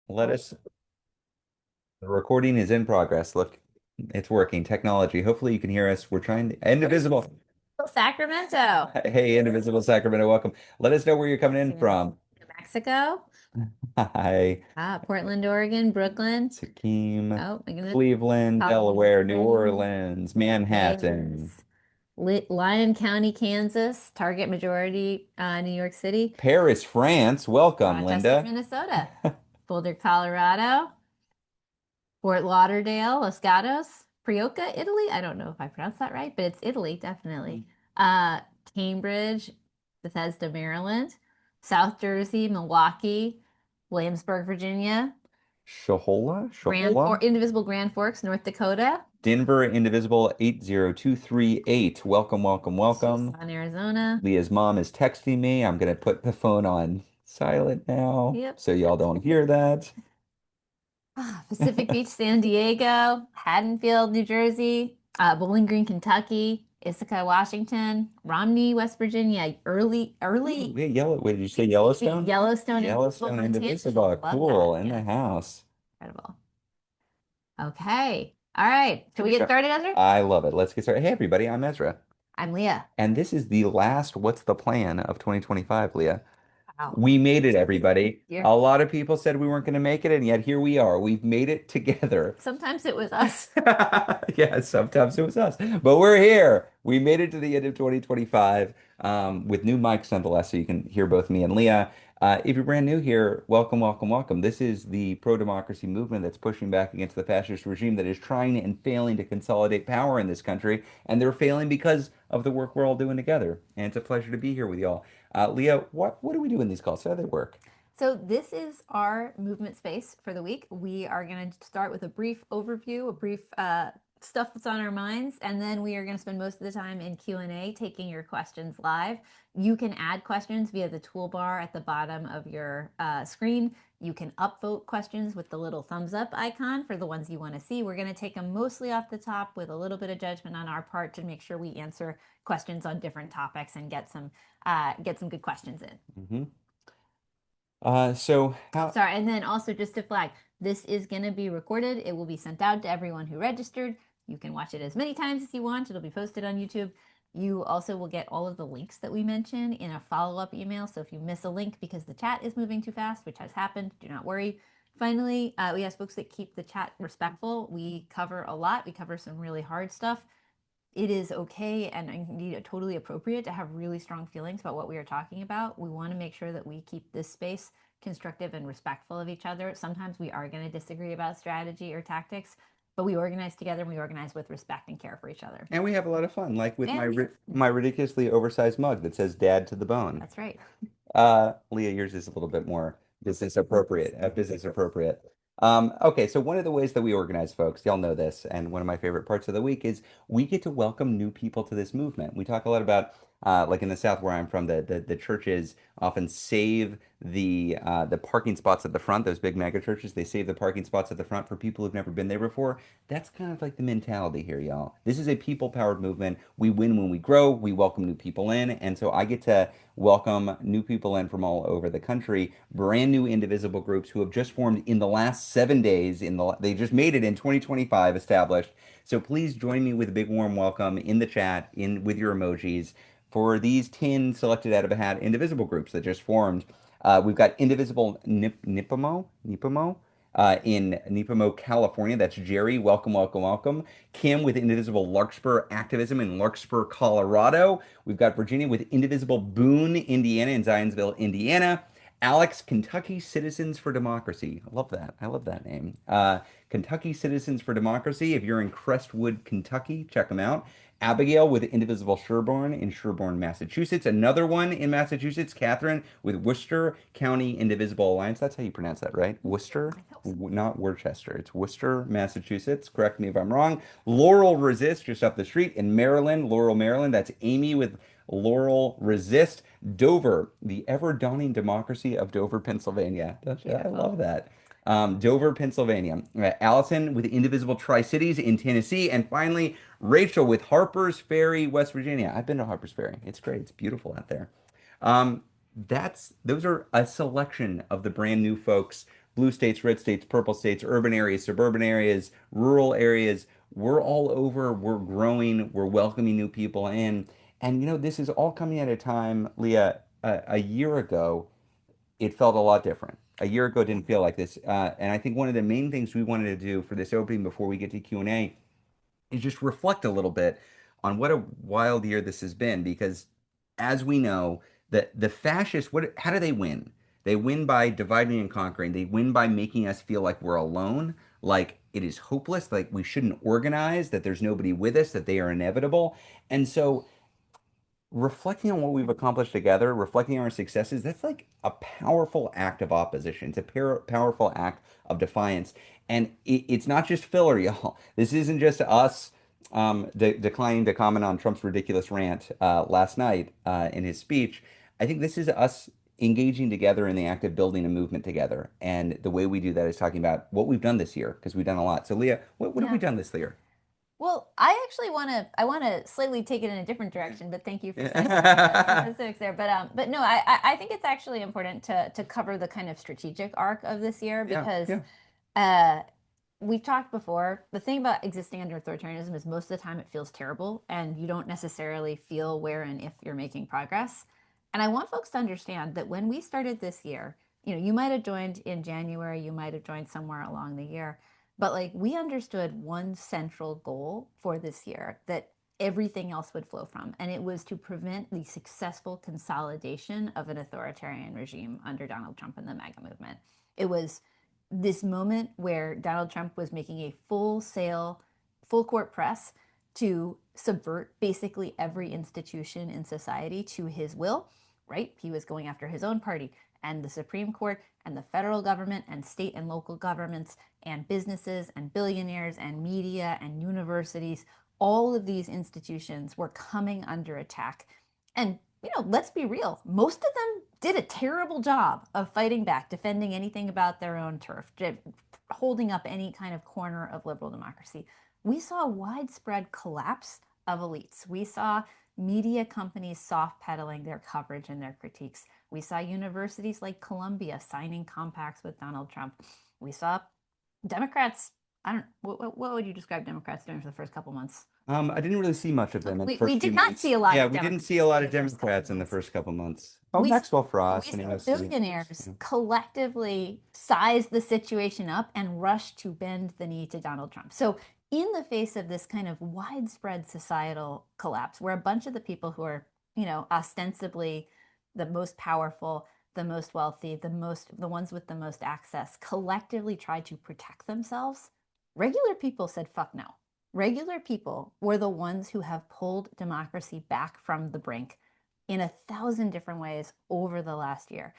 Let us. The recording is in progress. Look, it's working. Technology. Hopefully you can hear us. We're trying to. Indivisible. Sacramento, Hey, Indivisible Sacramento. Welcome. Let us know where you're coming in from. New Mexico, Hi, Portland, Oregon, Brooklyn. Sikkim, Oh my goodness, Cleveland, Colorado Delaware, New Springs, Orleans, Vegas, Manhattan, Lyon County, Kansas, Target Majority, New York City, Paris, France. Welcome, Rochester, Linda. Minnesota, Boulder, Colorado, Fort Lauderdale, Los Gatos, Prioca, Italy. I don't know if I pronounced that right, but it's Italy, definitely. Uh, Cambridge, Bethesda, Maryland, South Jersey, Milwaukee, Williamsburg, Virginia, Shohola, Shohola. Indivisible Grand Forks, North Dakota, Denver, Indivisible 80238. Welcome, welcome, welcome. Tucson, Arizona. Leah's mom is texting me. I'm going to put the phone on silent now Yep. so y'all don't hear that. Pacific Beach, San Diego, Haddonfield, New Jersey, Bowling Green, Kentucky, Ithaca, Washington, Romney, West Virginia, Ooh, early wait, Wait, did you say Yellowstone? Yellowstone, Indivisible, Yellowstone Montana. Indivisible. Love that. Cool. In the Yes. house. Incredible. Okay. All right. Shall we get Sure. started, Ezra? I love it. Let's get started. Hey, everybody. I'm Ezra. I'm Leah. And this is the last What's the Plan of 2025, Leah. Wow. We made it, everybody. You're, A lot of people said we weren't going to make it, and yet here we are. We've made it together. sometimes it was us. Yeah, sometimes it was us, but we're here. We made it to the end of 2025 with new mics nonetheless, so you can hear both me and Leah. If you're brand new here, welcome, welcome, welcome. This is the pro-democracy movement that's pushing back against the fascist regime that is trying and failing to consolidate power in this country, and they're failing because of the work we're all doing together. And it's a pleasure to be here with y'all. Leah, what do we do in these calls? How do they work? So this is our movement space for the week. We are going to start with a brief overview, a brief stuff that's on our minds, and then we are going to spend most of the time in Q&A taking your questions live. You can add questions via the toolbar at the bottom of your screen. You can upvote questions with the little thumbs up icon for the ones you want to see. We're going to take them mostly off the top with a little bit of judgment on our part to make sure we answer questions on different topics and get some good questions in. Hmm. So how? Sorry, and then also just to flag, this is going to be recorded. It will be sent out to everyone who registered. You can watch it as many times as you want. It'll be posted on YouTube. You also will get all of the links that we mention in a follow-up email. So if you miss a link because the chat is moving too fast, which has happened, do not worry. Finally, we ask folks that keep the chat respectful. We cover a lot. We cover some really hard stuff. It is okay and indeed totally appropriate to have really strong feelings about what we are talking about. We want to make sure that we keep this space constructive and respectful of each other. Sometimes we are going to disagree about strategy or tactics, but we organize together and we organize with respect and care for each other. And we have a lot of fun, like with And my ridiculously oversized mug that says "Dad to the bone." that's right. Leah, yours is a little bit more business appropriate. Business appropriate. Okay, so one of the ways that we organize, folks, y'all know this, and one of my favorite parts of the week is we get to welcome new people to this movement. We talk a lot about, like in the South where I'm from, the churches often save the parking spots at the front. Those big mega churches, they save the parking spots at the front for people who've never been there before. That's kind of like the mentality here, y'all. This is a people-powered movement. We win when we grow. We welcome new people in, and so I get to welcome new people in from all over the country, brand new Indivisible groups who have just formed in the last 7 days. They just made it in 2025, established. So please join me with a big warm welcome in the chat, in with your emojis for these 10 selected out of a hat Indivisible groups that just formed. We've got Indivisible Nipamo in Nipamo, California. That's Jerry. Welcome, welcome, welcome. Kim with Indivisible Larkspur Activism in Larkspur, Colorado. We've got Virginia with Indivisible Boone, Indiana, in Zionsville, Indiana. Alex, Kentucky Citizens for Democracy. I love that. I love that name. Kentucky Citizens for Democracy. If you're in Crestwood, Kentucky, check them out. Abigail with Indivisible Sherborne in Sherborne, Massachusetts. Another one in Massachusetts, Catherine with Worcester County Indivisible Alliance. That's how you pronounce that, right? Worcester, not Worcester. It's Worcester, Massachusetts. Correct me if I'm wrong. Laurel Resist, just up the street in Maryland, Laurel, Maryland. That's Amy with Laurel Resist. Dover, the ever dawning democracy of Dover, Pennsylvania. I love that. Dover, Pennsylvania. Allison with Indivisible Tri-Cities in Tennessee. And finally, Rachel with Harper's Ferry, West Virginia. I've been to Harper's Ferry. It's great. It's beautiful out there. Those are a selection of the brand new folks blue states, red states, purple states, urban areas, suburban areas, rural areas. We're all over. We're growing. We're welcoming new people in. And this is all coming at a time, Leah, a year ago, it felt a lot different. A year ago didn't feel like this. And I think one of the main things we wanted to do for this opening before we get to Q&A is just reflect a little bit on what a wild year this has been. Because as we know, the fascists, how do they win? They win by dividing and conquering. They win by making us feel like we're alone, like it is hopeless, like we shouldn't organize, that there's nobody with us, that they are inevitable. And so reflecting on what we've accomplished together, reflecting on our successes, that's like a powerful act of opposition. It's a powerful act of defiance. And it's not just filler, y'all. This isn't just us declining to comment on Trump's ridiculous rant last night in his speech. I think this is us engaging together in the act of building a movement together. And the way we do that is talking about what we've done this year, because we've done a lot. So, Leah, what have we Yeah. done this year? Well, I actually want to slightly take it in a different direction, but thank you for setting some Yeah. specifics there. But no, I think it's actually important to cover the kind of strategic arc of this year Yeah. because Yeah. uh, we've talked before. The thing about existing under authoritarianism is most of the time it feels terrible, and you don't necessarily feel where and if you're making progress. And I want folks to understand that when we started this year, you might have joined in January, you might have joined somewhere along the year. But like we understood one central goal for this year that everything else would flow from, and it was to prevent the successful consolidation of an authoritarian regime under Donald Trump and the MAGA movement. It was this moment where Donald Trump was making a full sale, full court press to subvert basically every institution in society to his will, right? He was going after his own party and the Supreme Court and the federal government and state and local governments and businesses and billionaires and media and universities. All of these institutions were coming under attack. And, let's be real, most of them did a terrible job of fighting back, defending anything about their own turf, holding up any kind of corner of liberal democracy. We saw a widespread collapse of elites. We saw media companies soft pedaling their coverage and their critiques. We saw universities like Columbia signing compacts with Donald Trump. We saw Democrats. I don't. What would you describe Democrats doing for the first couple months? I didn't really see much of them in the We first few did not months. see a lot Yeah, of we didn't Democrats see a lot in of the first couple Democrats in the months. first couple months. Oh, We Maxwell Frost we and saw AOC. billionaires Yeah. collectively size the situation up and rush to bend the knee to Donald Trump. So, in the face of this kind of widespread societal collapse, where a bunch of the people who are, ostensibly the most powerful, the most wealthy, the ones with the most access, collectively tried to protect themselves, regular people said, fuck no. Regular people were the ones who have pulled democracy back from the brink in 1,000 different ways over the last year,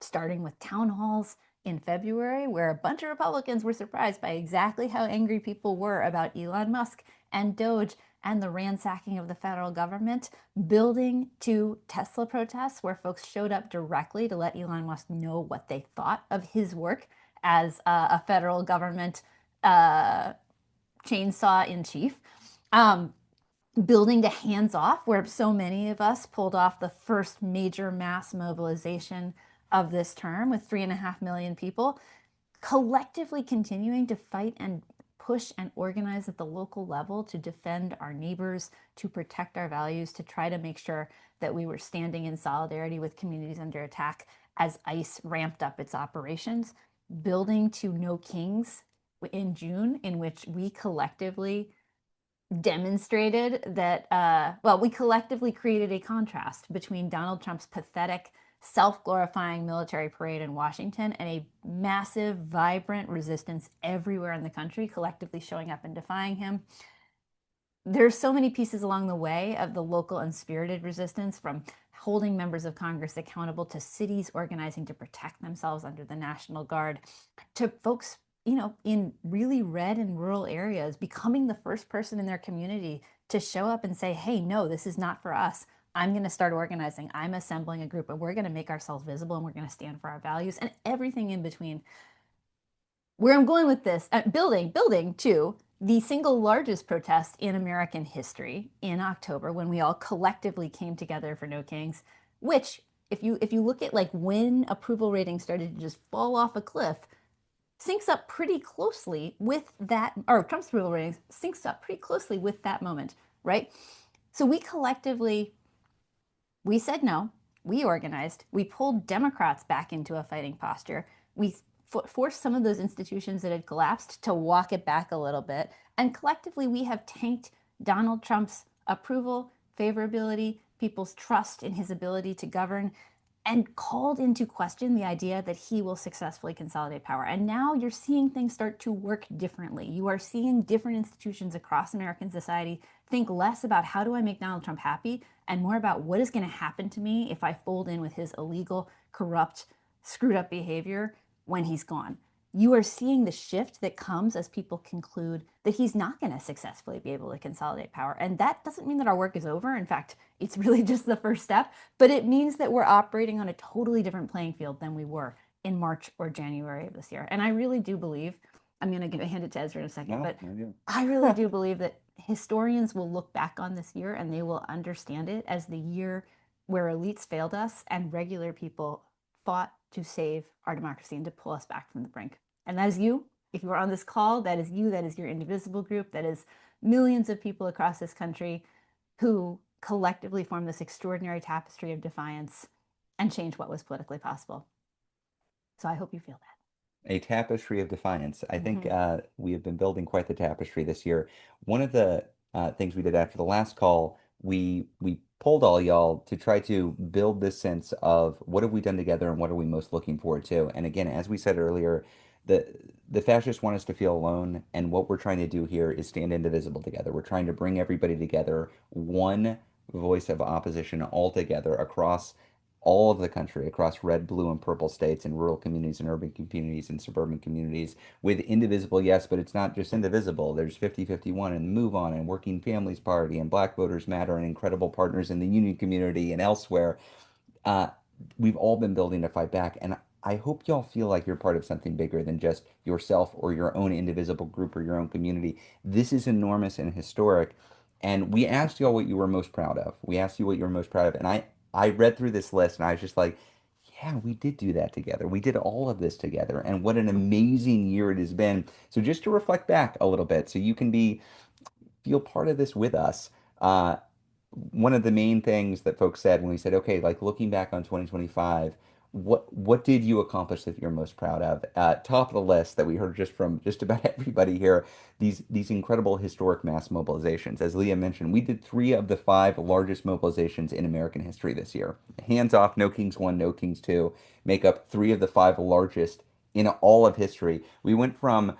starting with town halls in February, where a bunch of Republicans were surprised by exactly how angry people were about Elon Musk and Doge and the ransacking of the federal government, building to Tesla protests, where folks showed up directly to let Elon Musk know what they thought of his work as a federal government uh, chainsaw in chief. Um, Building to hands off, where so many of us pulled off the first major mass mobilization of this term with 3.5 million people, collectively continuing to fight and push and organize at the local level to defend our neighbors, to protect our values, to try to make sure that we were standing in solidarity with communities under attack as ICE ramped up its operations, building to No Kings in June, in which we collectively demonstrated that, we collectively created a contrast between Donald Trump's pathetic, self glorifying military parade in Washington and a massive, vibrant resistance everywhere in the country, collectively showing up and defying him. There's so many pieces along the way of the local unspirited resistance, from holding members of Congress accountable to cities organizing to protect themselves under the National Guard, to folks, in really red and rural areas becoming the first person in their community to show up and say, hey, no, this is not for us. I'm going to start organizing. I'm assembling a group, and we're going to make ourselves visible, and we're going to stand for our values, and everything in between. Where I'm going with this, building to the single largest protest in American history in October, when we all collectively came together for No Kings, which, if you look at like when approval ratings started to just fall off a cliff, syncs up pretty closely with that, or Trump's approval ratings syncs up pretty closely with that moment, right? So we collectively, we said no, we organized, we pulled Democrats back into a fighting posture, we forced some of those institutions that had collapsed to walk it back a little bit, and collectively we have tanked Donald Trump's approval, favorability, people's trust in his ability to govern, and called into question the idea that he will successfully consolidate power. And now you're seeing things start to work differently. You are seeing different institutions across American society think less about how do I make Donald Trump happy and more about what is going to happen to me if I fold in with his illegal, corrupt, screwed up behavior when he's gone. You are seeing the shift that comes as people conclude that he's not going to successfully be able to consolidate power. And that doesn't mean that our work is over. In fact, it's really just the first step, but it means that we're operating on a totally different playing field than we were in March or January of this year. And I really do believe, I'm going to hand it to Ezra in a second, No, but no, you. I really do believe that historians will look back on this year and they will understand it as the year where elites failed us and regular people fought to save our democracy and to pull us back from the brink. And that is you. If you are on this call, that is you. That is your Indivisible group. That is millions of people across this country who collectively form this extraordinary tapestry of defiance and change what was politically possible. So I hope you feel A tapestry of defiance. I that. think Mm-hmm. we have been building quite the tapestry this year. One of the things we did after the last call, we polled all y'all to try to build this sense of what have we done together and what are we most looking forward to. And again, as we said earlier, the the fascists want us to feel alone, and what we're trying to do here is stand indivisible together. We're trying to bring everybody together, one voice of opposition all together across all of the country, across red, blue, and purple states and rural communities and urban communities and suburban communities with Indivisible, yes, but it's not just Indivisible. There's 5051 and Move On and Working Families Party and Black Voters Matter and incredible partners in the union community and elsewhere. uh, we've all been building to fight back. And I hope y'all feel like you're part of something bigger than just yourself or your own indivisible group or your own community. This is enormous and historic. And we asked y'all what you were most proud of. We asked you what you were most proud of. And I read through this list and I was just like, yeah, we did do that together. We did all of this together. And what an amazing year it has been. So just to reflect back a little bit, so you can feel part of this with us. One of the main things that folks said when we said, okay, like looking back on 2025, what did you accomplish that you're most proud of? Top of the list that we heard just from just about everybody here, these incredible historic mass mobilizations. As Leah mentioned, we did three of the five largest mobilizations in American history this year. Hands off, No Kings One, No Kings Two, make up three of the five largest in all of history. We went from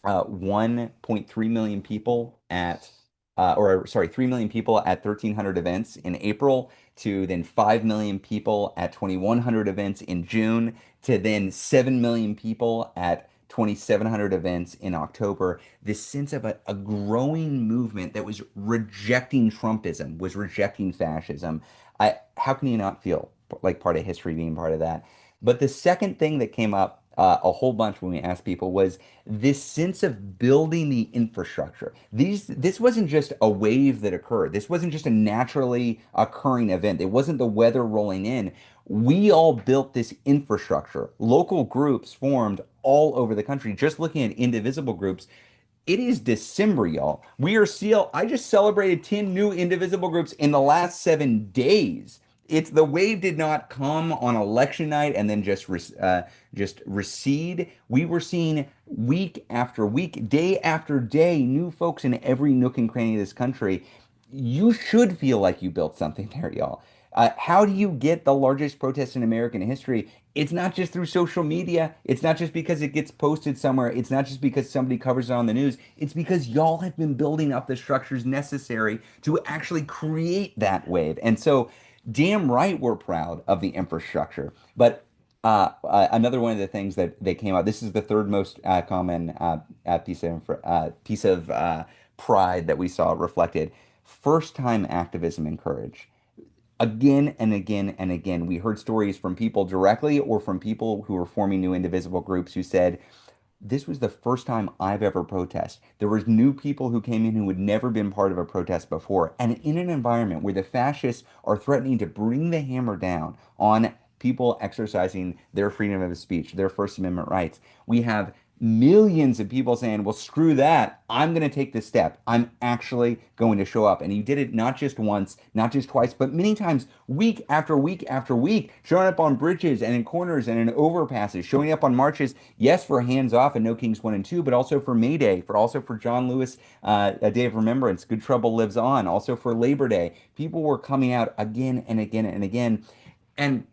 1.3 million people at, or sorry, 3 million people at 1,300 events in April, to then 5 million people at 2,100 events in June, to then 7 million people at 2,700 events in October. This sense of a growing movement that was rejecting Trumpism, was rejecting fascism. How can you not feel like part of history being part of that? But the second thing that came up a whole bunch when we asked people was this sense of building the infrastructure. This wasn't just a wave that occurred. This wasn't just a naturally occurring event. It wasn't the weather rolling in. We all built this infrastructure. Local groups formed all over the country. Just looking at indivisible groups, it is December, y'all. We are still, I just celebrated 10 new indivisible groups in the last 7 days. It's the wave did not come on election night and then just recede. We were seeing week after week, day after day, new folks in every nook and cranny of this country. You should feel like you built something there, y'all. How do you get the largest protest in American history? It's not just through social media. It's not just because it gets posted somewhere. It's not just because somebody covers it on the news. It's because y'all have been building up the structures necessary to actually create that wave. And so, damn right, we're proud of the infrastructure. But another one of the things that they came out, this is the third most common piece of pride that we saw reflected. First time activism and courage. Again and again and again, we heard stories from people directly or from people who were forming new indivisible groups who said, this was the first time I've ever protested. There was new people who came in who had never been part of a protest before. And in an environment where the fascists are threatening to bring the hammer down on people exercising their freedom of speech, their First Amendment rights. We have millions of people saying, well, screw that. I'm going to take this step. I'm actually going to show up. And he did it not just once, not just twice, but many times, week after week after week, showing up on bridges and in corners and in overpasses, showing up on marches, yes, for hands off and No Kings 1 and 2, but also for May Day, for John Lewis, A Day of Remembrance, Good Trouble Lives On, also for Labor Day. People were coming out again and again and again. And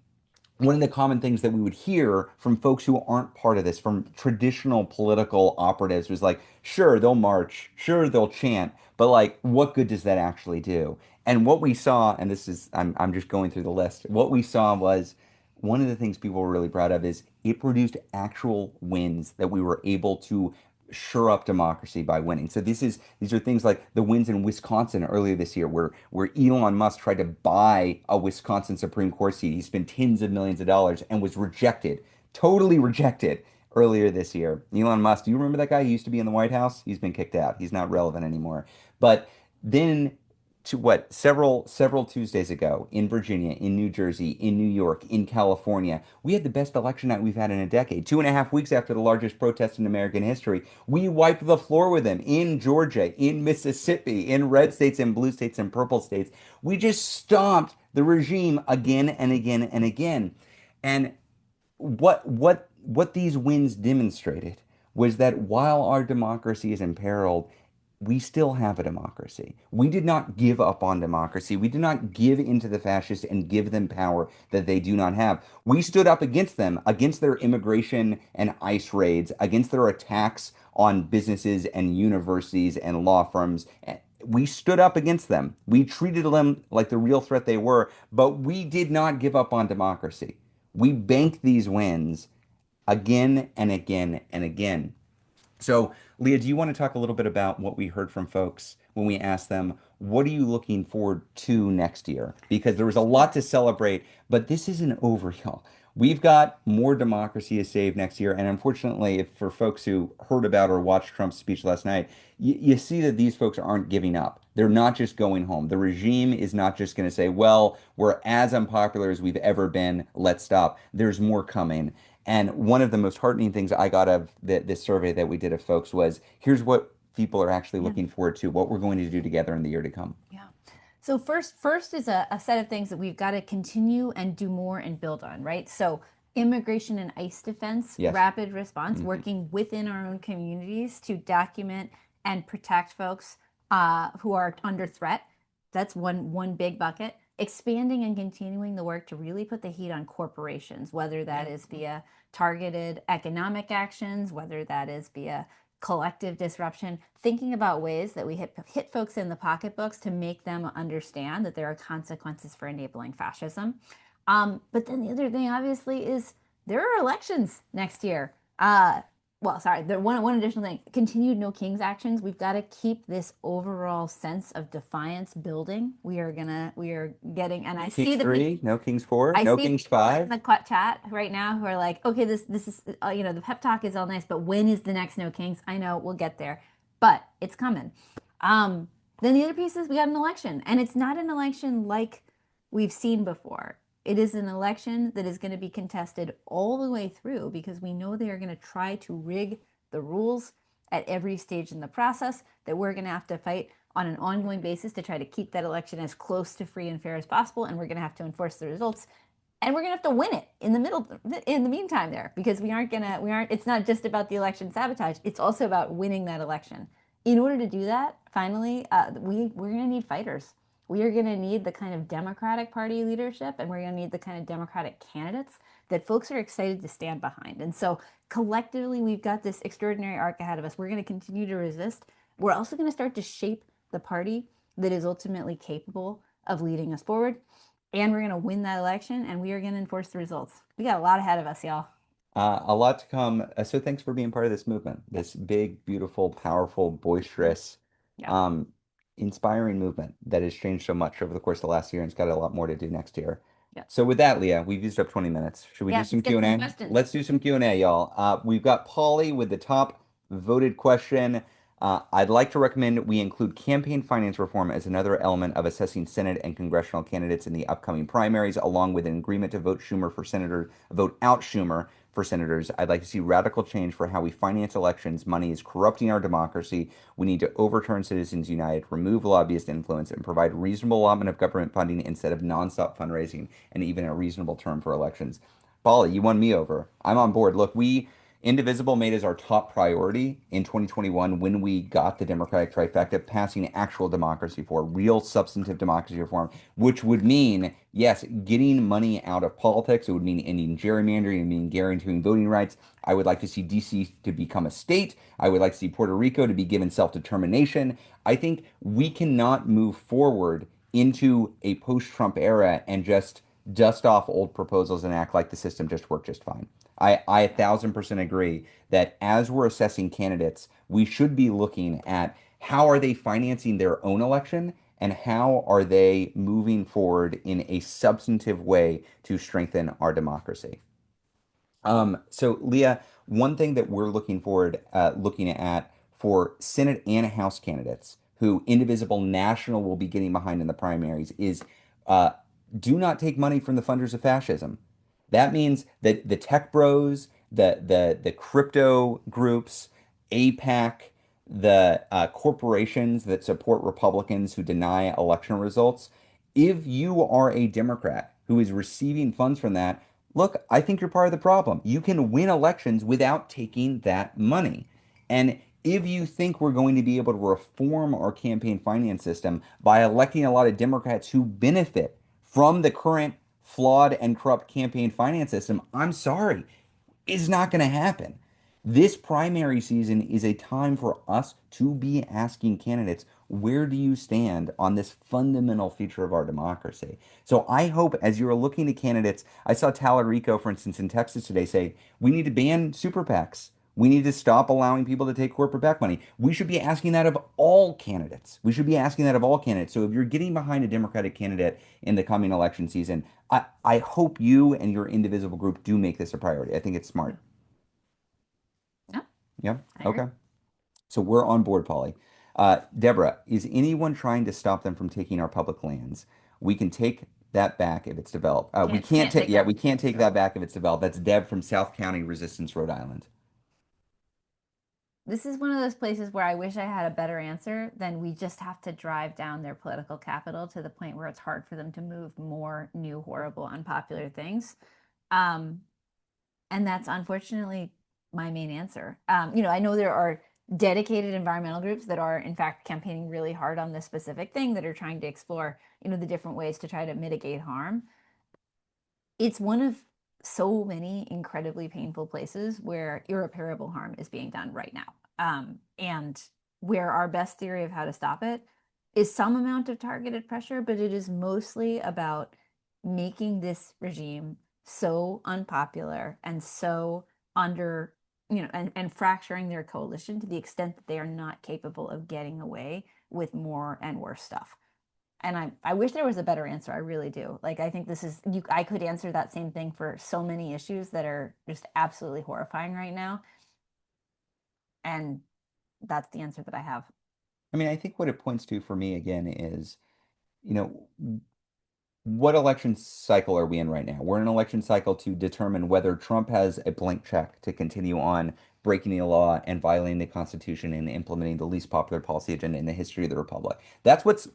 one of the common things that we would hear from folks who aren't part of this, from traditional political operatives, was like, sure, they'll march, sure, they'll chant, but like, what good does that actually do? And what we saw, and this is, I'm just going through the list, what we saw was one of the things people were really proud of is it produced actual wins that we were able to shore up democracy by winning. So these are things like the wins in Wisconsin earlier this year, where Elon Musk tried to buy a Wisconsin Supreme Court seat. He spent tens of millions of dollars and was rejected, totally rejected earlier this year. Elon Musk, do you remember that guy? He used to be in the White House. He's been kicked out. He's not relevant anymore. But then to what several Tuesdays ago in Virginia, in New Jersey, in New York, in California, we had the best election night we've had in a decade. 2.5 weeks after the largest protest in American history, we wiped the floor with them in Georgia, in Mississippi, in red states and blue states and purple states. We just stomped the regime again and again and again. And what these wins demonstrated was that while our democracy is imperiled, we still have a democracy. We did not give up on democracy. We did not give into the fascists and give them power that they do not have. We stood up against them, against their immigration and ICE raids, against their attacks on businesses and universities and law firms. We stood up against them. We treated them like the real threat they were, but we did not give up on democracy. We banked these wins again and again and again. So, Leah, do you want to talk a little bit about what we heard from folks when we asked them, what are you looking forward to next year? Because there was a lot to celebrate, but this is an overkill. We've got more democracy to save next year. And unfortunately, if for folks who heard about or watched Trump's speech last night, you see that these folks aren't giving up. They're not just going home. The regime is not just going to say, well, we're as unpopular as we've ever been. Let's stop. There's more coming. And one of the most heartening things I got of this survey that we did of folks was here's what people are actually Yeah. looking forward to, what we're going to do together in the year to come. Yeah. So first is a set of things that we've got to continue and do more and build on, right? So immigration and ICE defense, Yes. rapid response, Mhm. working within our own communities to document and protect folks who are under threat. That's one big bucket. Expanding and continuing the work to really put the heat on corporations, whether that is via targeted economic actions, whether that is via collective disruption, thinking about ways that we hit folks in the pocketbooks to make them understand that there are consequences for enabling fascism. But then the other thing, obviously, is there are elections next year. Well, sorry, one additional thing, continued No Kings actions. We've got to keep this overall sense of defiance building. We are getting, and I No see Kings the 3, no Kings 4, I no see Kings people in 5. the chat right now who are like, okay, this is the pep talk is all nice, but when is the next No Kings? I know we'll get there, but it's coming. Then the other piece is we got an election, and it's not an election like we've seen before. It is an election that is going to be contested all the way through because we know they are going to try to rig the rules at every stage in the process, that we're going to have to fight on an ongoing basis to try to keep that election as close to free and fair as possible, and we're going to have to enforce the results, and we're going to have to win it in the meantime there, because it's not just about the election sabotage, it's also about winning that election. In order to do that, finally, we're going to need fighters. We are going to need the kind of Democratic Party leadership, and we're going to need the kind of Democratic candidates that folks are excited to stand behind. And so collectively, we've got this extraordinary arc ahead of us. We're going to continue to resist. We're also going to start to shape the party that is ultimately capable of leading us forward. And we're going to win that election, and we are going to enforce the results. We got a lot ahead of us, y'all. A lot to come. So thanks for being part of this movement, this big, beautiful, powerful, boisterous, Yeah. um, inspiring movement that has changed so much over the course of the last year and it's got a lot more to do next year. Yeah. So with that, Leah, we've used up 20 minutes. Should we Yeah, do some let's get some Q&A? questions. Let's do some Q&A, y'all. We've got Polly with the top voted question. I'd like to recommend we include campaign finance reform as another element of assessing Senate and congressional candidates in the upcoming primaries, along with an agreement to vote Schumer for senator, vote out Schumer for senators. I'd like to see radical change for how we finance elections. Money is corrupting our democracy. We need to overturn Citizens United, remove lobbyist influence, and provide reasonable allotment of government funding instead of nonstop fundraising and even a reasonable term for elections. Polly, you won me over. I'm on board. Look, we Indivisible made as our top priority in 2021 when we got the Democratic trifecta, passing actual democracy for real substantive democracy reform, which would mean, yes, getting money out of politics. It would mean ending gerrymandering and mean guaranteeing voting rights. I would like to see DC to become a state. I would like to see Puerto Rico to be given self-determination. I think we cannot move forward into a post-Trump era and just dust off old proposals and act like the system just worked just fine. I 1,000% agree that as we're assessing candidates, we should be looking at how are they financing their own election and how are they moving forward in a substantive way to strengthen our democracy. So Leah, one thing that we're looking at for Senate and House candidates who Indivisible National will be getting behind in the primaries is uh, do not take money from the funders of fascism. That means that the tech bros, the crypto groups, APAC, the corporations that support Republicans who deny election results, if you are a Democrat who is receiving funds from that, look, I think you're part of the problem. You can win elections without taking that money. And if you think we're going to be able to reform our campaign finance system by electing a lot of Democrats who benefit from the current flawed and corrupt campaign finance system, I'm sorry, it's not going to happen. This primary season is a time for us to be asking candidates, where do you stand on this fundamental feature of our democracy? So I hope as you're looking at candidates, I saw Tallarico, for instance, in Texas today say, we need to ban super PACs. We need to stop allowing people to take corporate PAC money. We should be asking that of all candidates. We should be asking that of all candidates. So if you're getting behind a Democratic candidate in the coming election season, I hope you and your Indivisible group do make this a priority. I think it's smart. No, Yeah. I agree. Okay. So we're on board, Polly. Deborah, is anyone trying to stop them from taking our public lands? We can take that back if it's developed. Can't take Yeah, that. we can't take that back if it's developed. That's Deb from South County, Resistance, Rhode Island. This is one of those places where I wish I had a better answer than we just have to drive down their political capital to the point where it's hard for them to move more new, horrible, unpopular things. Um, and that's unfortunately my main answer. I know there are dedicated environmental groups that are, in fact, campaigning really hard on this specific thing that are trying to explore, the different ways to try to mitigate harm. It's one of so many incredibly painful places where irreparable harm is being done right now. And where our best theory of how to stop it is some amount of targeted pressure, but it is mostly about making this regime so unpopular and so under, and fracturing their coalition to the extent that they are not capable of getting away with more and worse stuff. And I wish there was a better answer. I really do. Like, I think this is you. I could answer that same thing for so many issues that are just absolutely horrifying right now. And that's the answer that I have. I mean, I think what it points to for me again is, you know, what election cycle are we in right now? We're in an election cycle to determine whether Trump has a blank check to continue on breaking the law and violating the Constitution and implementing the least popular policy agenda in the history of the Republic. That's what's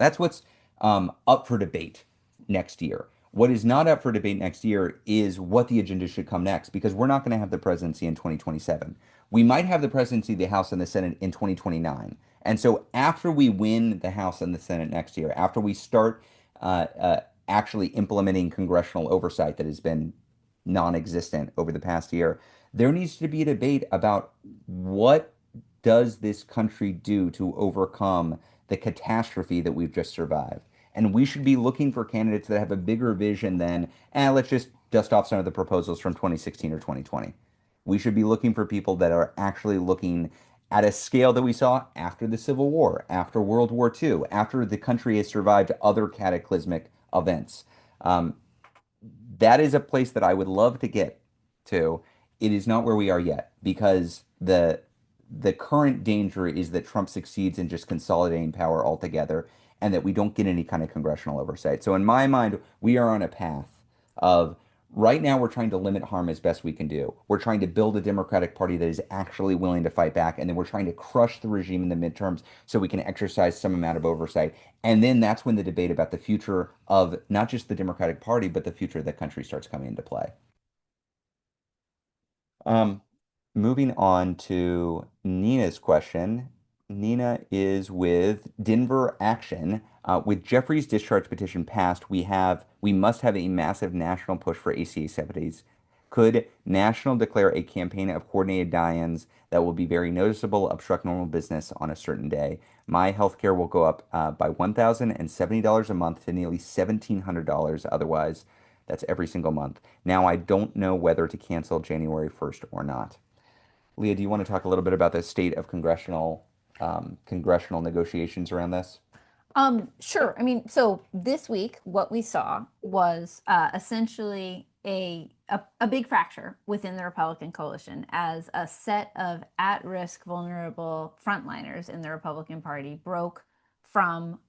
up for debate next year. What is not up for debate next year is what the agenda should come next, because we're not going to have the presidency in 2027. We might have the presidency, the House, and the Senate in 2029. And so after we win the House and the Senate next year, after we start actually implementing congressional oversight that has been non-existent over the past year, there needs to be a debate about what does this country do to overcome the catastrophe that we've just survived. And we should be looking for candidates that have a bigger vision than, let's just dust off some of the proposals from 2016 or 2020. We should be looking for people that are actually looking at a scale that we saw after the Civil War, after World War II, after the country has survived other cataclysmic events. Um, that is a place that I would love to get to. It is not where we are yet because the current danger is that Trump succeeds in just consolidating power altogether and that we don't get any kind of congressional oversight. So in my mind, we are on a path of right now we're trying to limit harm as best we can do. We're trying to build a Democratic Party that is actually willing to fight back, and then we're trying to crush the regime in the midterms so we can exercise some amount of oversight. And then that's when the debate about the future of not just the Democratic Party, but the future of the country starts coming into play. Um, Moving on to Nina's question. Nina is with Denver Action. With Jeffrey's discharge petition passed, we must have a massive national push for ACA subsidies. Could National declare a campaign of coordinated die-ins that will be very noticeable, obstruct normal business on a certain day? My healthcare will go up by $1,070 a month to nearly $1,700 otherwise. That's every single month. Now I don't know whether to cancel January 1st or not. Leah, do you want to talk a little bit about the state of congressional negotiations around this? Sure. I mean, so this week, what we saw was essentially a big fracture within the Republican coalition as a set of at-risk, vulnerable frontliners in the Republican Party broke from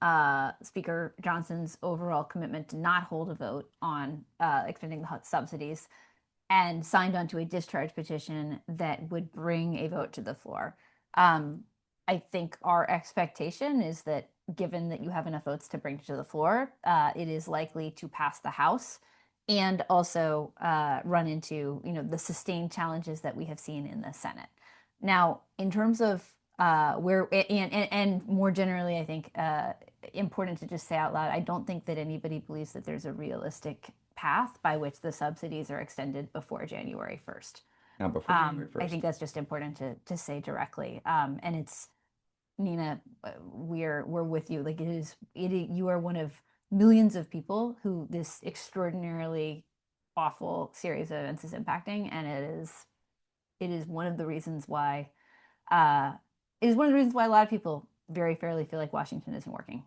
Speaker Johnson's overall commitment to not hold a vote on extending the subsidies and signed onto a discharge petition that would bring a vote to the floor. Um, I think our expectation is that given that you have enough votes to bring to the floor, it is likely to pass the House and also run into the sustained challenges that we have seen in the Senate. Now, in terms of where and more generally, I think important to just say out loud, I don't think that anybody believes that there's a realistic path by which the subsidies are extended before January 1st. Not before January I 1st. think that's just important to say directly. And it's Nina, we're with you. Like you are one of millions of people who this extraordinarily awful series of events is impacting, and it is one of the reasons why uh, it is one of the reasons why a lot of people very fairly feel like Washington isn't working.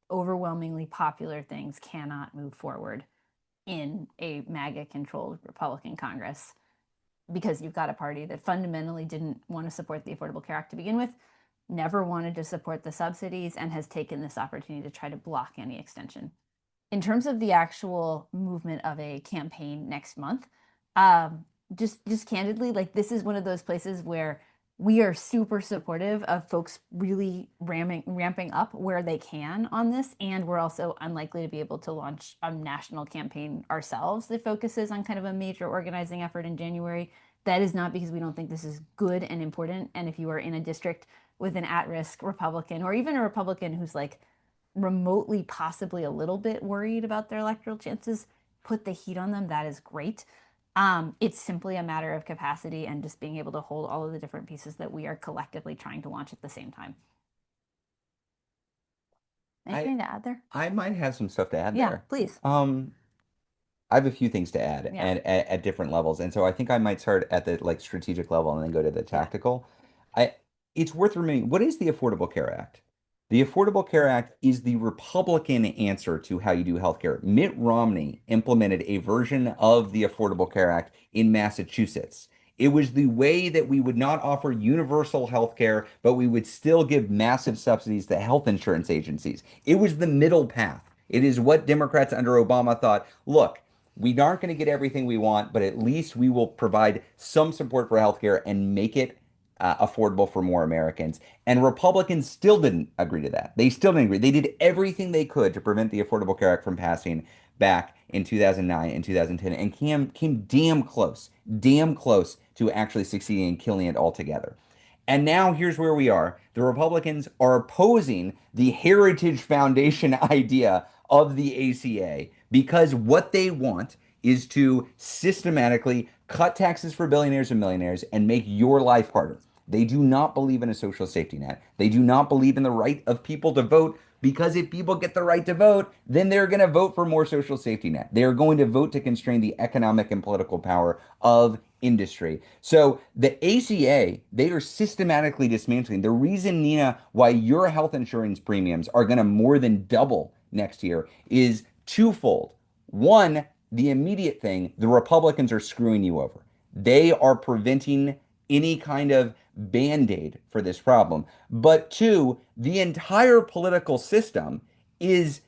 Overwhelmingly popular things cannot move forward in a MAGA controlled Republican Congress because you've got a party that fundamentally didn't want to support the Affordable Care Act to begin with, never wanted to support the subsidies, and has taken this opportunity to try to block any extension. In terms of the actual movement of a campaign next month, just candidly, like this is one of those places where we are super supportive of folks really ramping up where they can on this, and we're also unlikely to be able to launch a national campaign ourselves that focuses on kind of a major organizing effort in January. That is not because we don't think this is good and important. And if you are in a district with an at-risk Republican or even a Republican who's like remotely possibly a little bit worried about their electoral chances, put the heat on them. That is great. It's simply a matter of capacity and just being able to hold all of the different pieces that we are collectively trying to launch at the same time. I Anything to add there? I might have some stuff to add Yeah, there. please. I have a few things to add Yeah, and at different levels. And so I think I might start at the like strategic level and then go to the yeah. tactical. I It's worth remembering what is the Affordable Care Act? The Affordable Care Act is the Republican answer to how you do healthcare. Mitt Romney implemented a version of the Affordable Care Act in Massachusetts. It was the way that we would not offer universal health care, but we would still give massive subsidies to health insurance agencies. It was the middle path. It is what Democrats under Obama thought, look, we aren't going to get everything we want, but at least we will provide some support for healthcare and make it affordable for more Americans. And Republicans still didn't agree to that. They still didn't agree. They did everything they could to prevent the Affordable Care Act from passing back in 2009 and 2010 and came damn close to actually succeeding in killing it altogether. And now here's where we are. The Republicans are opposing the Heritage Foundation idea of the ACA because what they want is to systematically cut taxes for billionaires and millionaires and make your life harder. They do not believe in a social safety net. They do not believe in the right of people to vote because if people get the right to vote, then they're going to vote for more social safety net. They're going to vote to constrain the economic and political power of industry. So the ACA, they are systematically dismantling. The reason, Nina, why your health insurance premiums are going to more than double next year is twofold. One, the immediate thing, the Republicans are screwing you over. They are preventing any kind of band-aid for this problem. But two, the entire political system is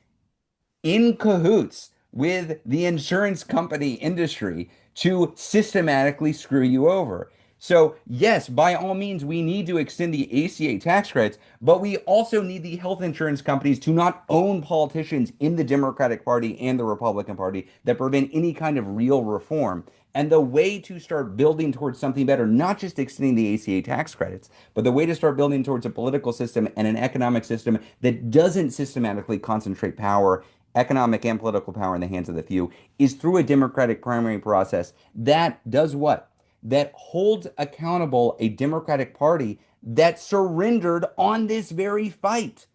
in cahoots with the insurance company industry to systematically screw you over. So, yes, by all means, we need to extend the ACA tax credits, but we also need the health insurance companies to not own politicians in the Democratic Party and the Republican Party that prevent any kind of real reform. And the way to start building towards something better, not just extending the ACA tax credits, but the way to start building towards a political system and an economic system that doesn't systematically concentrate power, economic and political power, in the hands of the few, is through a democratic primary process that does what? That holds accountable a Democratic Party that surrendered on this very fight.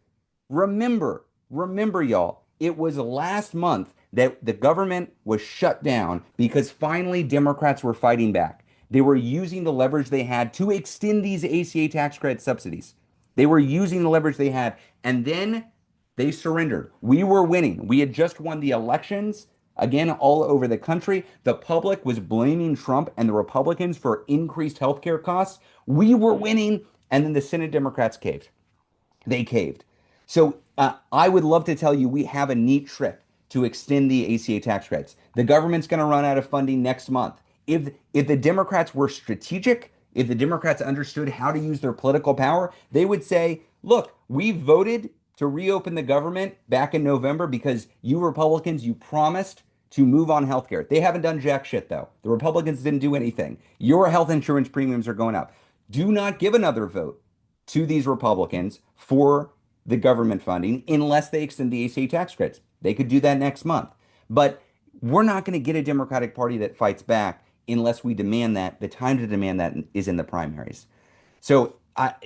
Remember, y'all, it was last month that the government was shut down because finally Democrats were fighting back. They were using the leverage they had to extend these ACA tax credit subsidies. They were using the leverage they had, and then they surrendered. We were winning. We had just won the elections again all over the country. The public was blaming Trump and the Republicans for increased healthcare costs. We were winning, and then the Senate Democrats caved. They caved. So I would love to tell you we have a neat trick to extend the ACA tax credits. The government's going to run out of funding next month. If the Democrats were strategic, if the Democrats understood how to use their political power, they would say, "Look, we voted to reopen the government back in November because you Republicans, you promised to move on healthcare. They haven't done jack shit though. The Republicans didn't do anything. Your health insurance premiums are going up. Do not give another vote to these Republicans for the government funding unless they extend the ACA tax credits. They could do that next month. But we're not going to get a Democratic Party that fights back unless we demand that. The time to demand that is in the primaries. So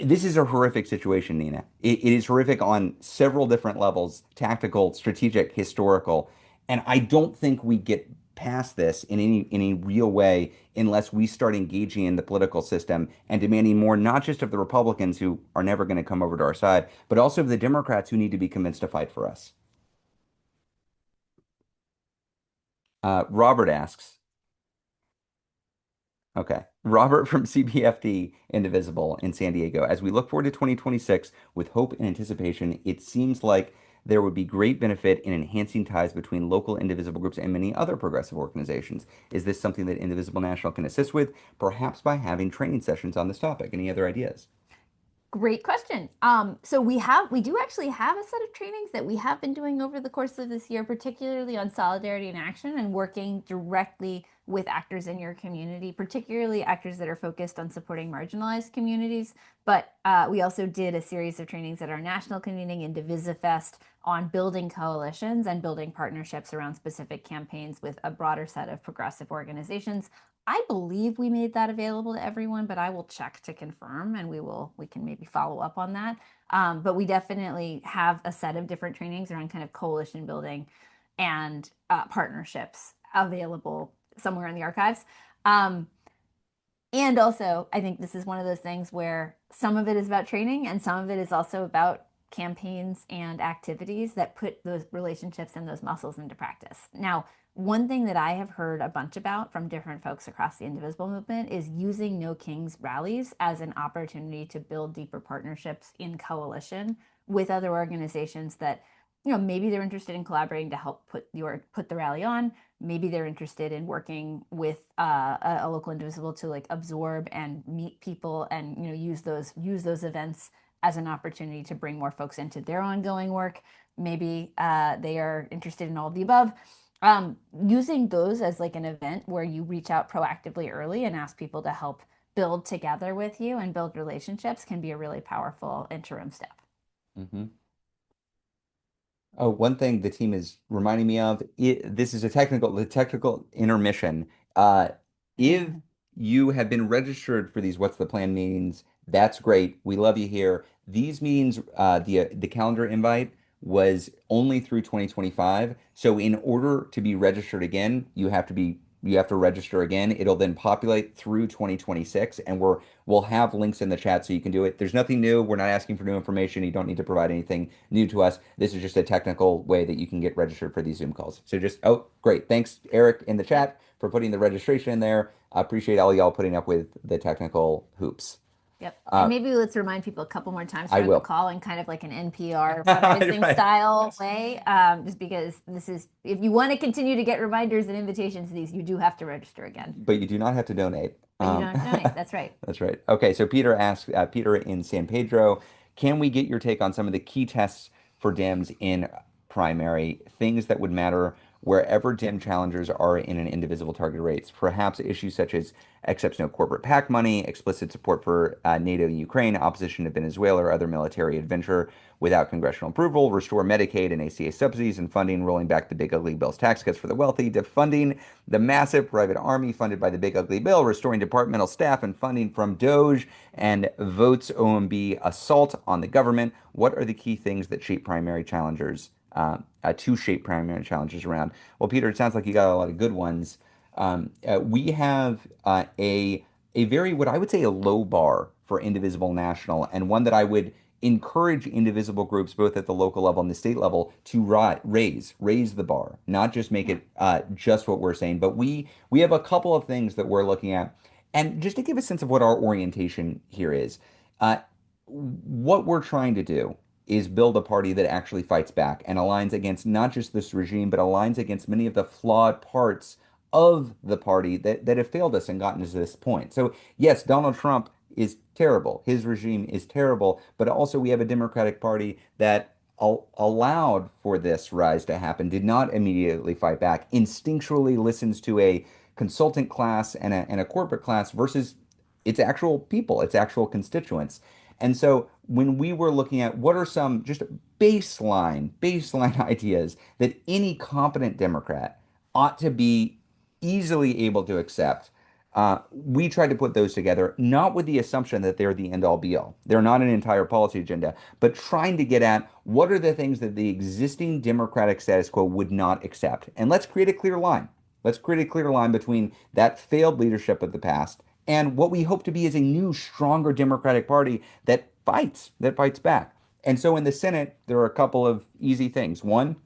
this is a horrific situation, Nina. It is horrific on several different levels: tactical, strategic, historical. And I don't think we get past this in any real way unless we start engaging in the political system and demanding more, not just of the Republicans who are never going to come over to our side, but also of the Democrats who need to be convinced to fight for us. Robert asks, okay. Robert from CBFD Indivisible in San Diego. As we look forward to 2026 with hope and anticipation, it seems like there would be great benefit in enhancing ties between local Indivisible groups and many other progressive organizations. Is this something that Indivisible National can assist with, perhaps by having training sessions on this topic? Any other ideas? Great question. So we do actually have a set of trainings that we have been doing over the course of this year, particularly on solidarity and action and working directly with actors in your community, particularly actors that are focused on supporting marginalized communities. But we also did a series of trainings at our national convening in Divisifest on building coalitions and building partnerships around specific campaigns with a broader set of progressive organizations. I believe we made that available to everyone, but I will check to confirm and we can maybe follow up on that. But we definitely have a set of different trainings around kind of coalition building and partnerships available somewhere in the archives. And also, I think this is one of those things where some of it is about training and some of it is also about campaigns and activities that put those relationships and those muscles into practice. Now, one thing that I have heard a bunch about from different folks across the Indivisible movement is using No Kings rallies as an opportunity to build deeper partnerships in coalition with other organizations that, maybe they're interested in collaborating to help put the rally on. Maybe they're interested in working with a local Indivisible to like absorb and meet people and use those events as an opportunity to bring more folks into their ongoing work. Maybe they are interested in all of the above. Using those as like an event where you reach out proactively early and ask people to help build together with you and build relationships can be a really powerful interim step. Hmm. Oh, one thing the team is reminding me of, this is the technical intermission. If you have been registered for these What's the Plan meetings, that's great. We love you here. These meetings, the calendar invite was only through 2025. So in order to be registered again, you have to register again. It'll then populate through 2026, and we'll have links in the chat so you can do it. There's nothing new. We're not asking for new information. You don't need to provide anything new to us. This is just a technical way that you can get registered for these Zoom calls. So oh, great. Thanks, Eric, in the chat for putting the registration in there. I appreciate all y'all putting up with the technical hoops. Yep. And Uh, maybe let's remind people a couple more times I throughout the will. call in kind of like an NPR fundraising Right. style way. Just because this is, if you want to continue to get reminders and invitations to these, you do have to register again. But you do not have to donate. But you don't have to donate. That's right. That's right. Okay, so Peter asks, Peter in San Pedro, can we get your take on some of the key tests for Dems in primary, things that would matter wherever Dem challengers are in an indivisible target race? Perhaps issues such as accepts no corporate PAC money, explicit support for NATO and Ukraine, opposition to Venezuela or other military adventure without congressional approval, restore Medicaid and ACA subsidies and funding, rolling back the big ugly bill's tax cuts for the wealthy, defunding the massive private army funded by the big ugly bill, restoring departmental staff and funding from Doge, and votes OMB assault on the government. What are the key things that shape primary challengers, to shape primary challengers around? Well, Peter, it sounds like you got a lot of good ones. We have a very, what I would say, a low bar for Indivisible National, and one that I would encourage indivisible groups, both at the local level and the state level, to raise the bar, not just make Yeah. it just what we're saying. But we have a couple of things that we're looking at, and just to give a sense of what our orientation here is, uh, what we're trying to do is build a party that actually fights back and aligns against not just this regime, but aligns against many of the flawed parts of the party that have failed us and gotten us to this point. So, yes, Donald Trump is terrible. His regime is terrible, but also we have a Democratic Party that allowed for this rise to happen, did not immediately fight back, instinctually listens to a consultant class and a corporate class versus its actual people, its actual constituents. And so when we were looking at what are some just baseline ideas that any competent Democrat ought to be easily able to accept, we tried to put those together, not with the assumption that they're the end all be all. They're not an entire policy agenda, but trying to get at what are the things that the existing Democratic status quo would not accept. And let's create a clear line. Let's create a clear line between that failed leadership of the past and what we hope to be is a new, stronger Democratic Party that fights back. And so in the Senate, there are a couple of easy things. One,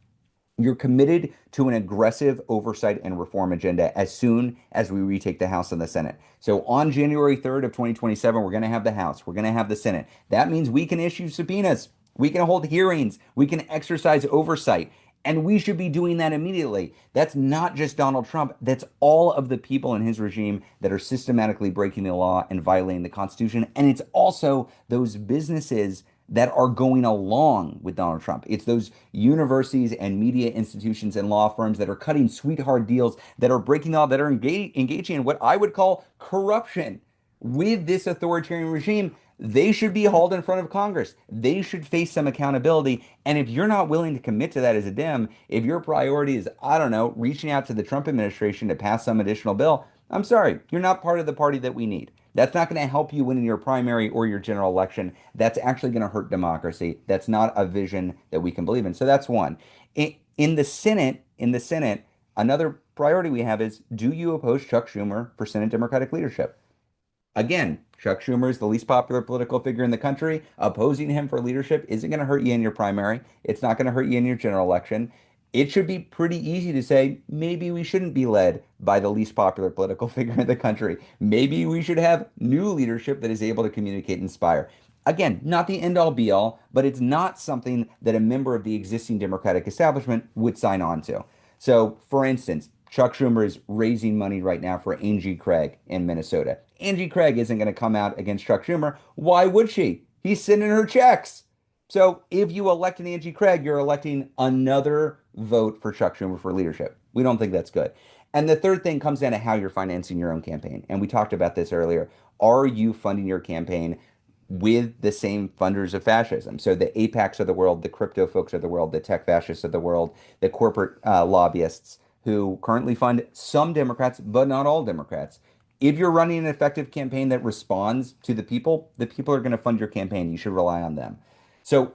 you're committed to an aggressive oversight and reform agenda as soon as we retake the House and the Senate. So on January 3rd of 2027, we're going to have the House, we're going to have the Senate. That means we can issue subpoenas, we can hold hearings, we can exercise oversight. And we should be doing that immediately. That's not just Donald Trump. That's all of the people in his regime that are systematically breaking the law and violating the Constitution. And it's also those businesses that are going along with Donald Trump. It's those universities and media institutions and law firms that are cutting sweetheart deals, that are breaking the law, that are engaging in what I would call corruption with this authoritarian regime. They should be hauled in front of Congress. They should face some accountability. And if you're not willing to commit to that as a Dem, if your priority is, I don't know, reaching out to the Trump administration to pass some additional bill, I'm sorry, you're not part of the party that we need. That's not going to help you win in your primary or your general election. That's actually going to hurt democracy. That's not a vision that we can believe in. So that's one. In the Senate, another priority we have is, do you oppose Chuck Schumer for Senate Democratic leadership? Again, Chuck Schumer is the least popular political figure in the country. Opposing him for leadership isn't going to hurt you in your primary. It's not going to hurt you in your general election. It should be pretty easy to say, maybe we shouldn't be led by the least popular political figure in the country. Maybe we should have new leadership that is able to communicate and inspire. Again, not the end all be all, but it's not something that a member of the existing Democratic establishment would sign on to. So, for instance, Chuck Schumer is raising money right now for Angie Craig in Minnesota. Angie Craig isn't going to come out against Chuck Schumer. Why would she? He's sending her checks. So if you elect an Angie Craig, you're electing another vote for Chuck Schumer for leadership. We don't think that's good. And the third thing comes down to how you're financing your own campaign. And we talked about this earlier. Are you funding your campaign with the same funders of fascism? So the APACs of the world, the crypto folks of the world, the tech fascists of the world, the corporate lobbyists who currently fund some Democrats, but not all Democrats. If you're running an effective campaign that responds to the people are going to fund your campaign. You should rely on them. So,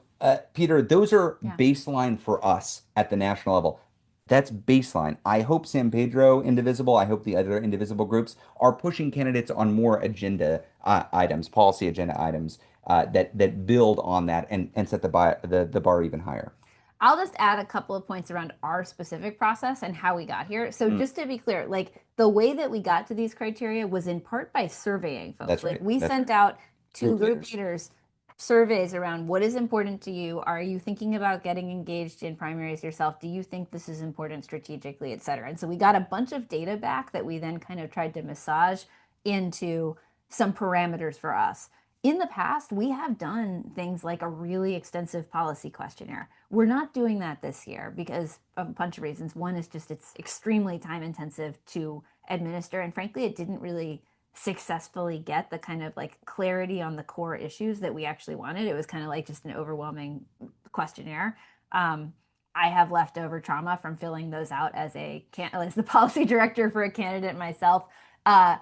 Peter, those are Yeah. baseline for us at the national level. That's baseline. I hope San Pedro Indivisible, I hope the other Indivisible groups are pushing candidates on more agenda items, policy agenda items that build on that and set the bar even higher. I'll just add a couple of points around our specific process and how we got here. So Mm, just to be clear, like the way that we got to these criteria was in part by surveying folks. that's Like right. we That's sent out to Group group leaders. leaders surveys around what is important to you. Are you thinking about getting engaged in primaries yourself? Do you think this is important strategically, et cetera? And so we got a bunch of data back that we then kind of tried to massage into some parameters for us. In the past, we have done things like a really extensive policy questionnaire. We're not doing that this year because of a bunch of reasons. One is just it's extremely time intensive to administer, and frankly, it didn't really successfully get the kind of like clarity on the core issues that we actually wanted. It was kind of like just an overwhelming questionnaire. Um, I have leftover trauma from filling those out as the policy director for a candidate myself. Uh,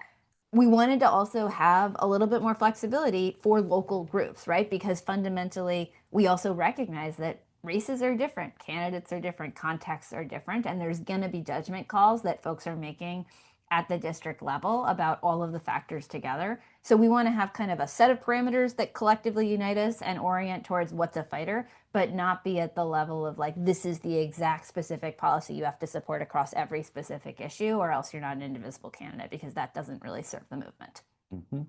we wanted to also have a little bit more flexibility for local groups, right? Because fundamentally, we also recognize that races are different, candidates are different, contexts are different, and there's going to be judgment calls that folks are making at the district level about all of the factors together. So we want to have kind of a set of parameters that collectively unite us and orient towards what's a fighter, but not be at the level of like, this is the exact specific policy you have to support across every specific issue, or else you're not an indivisible candidate, because that doesn't really serve the movement. Mhm.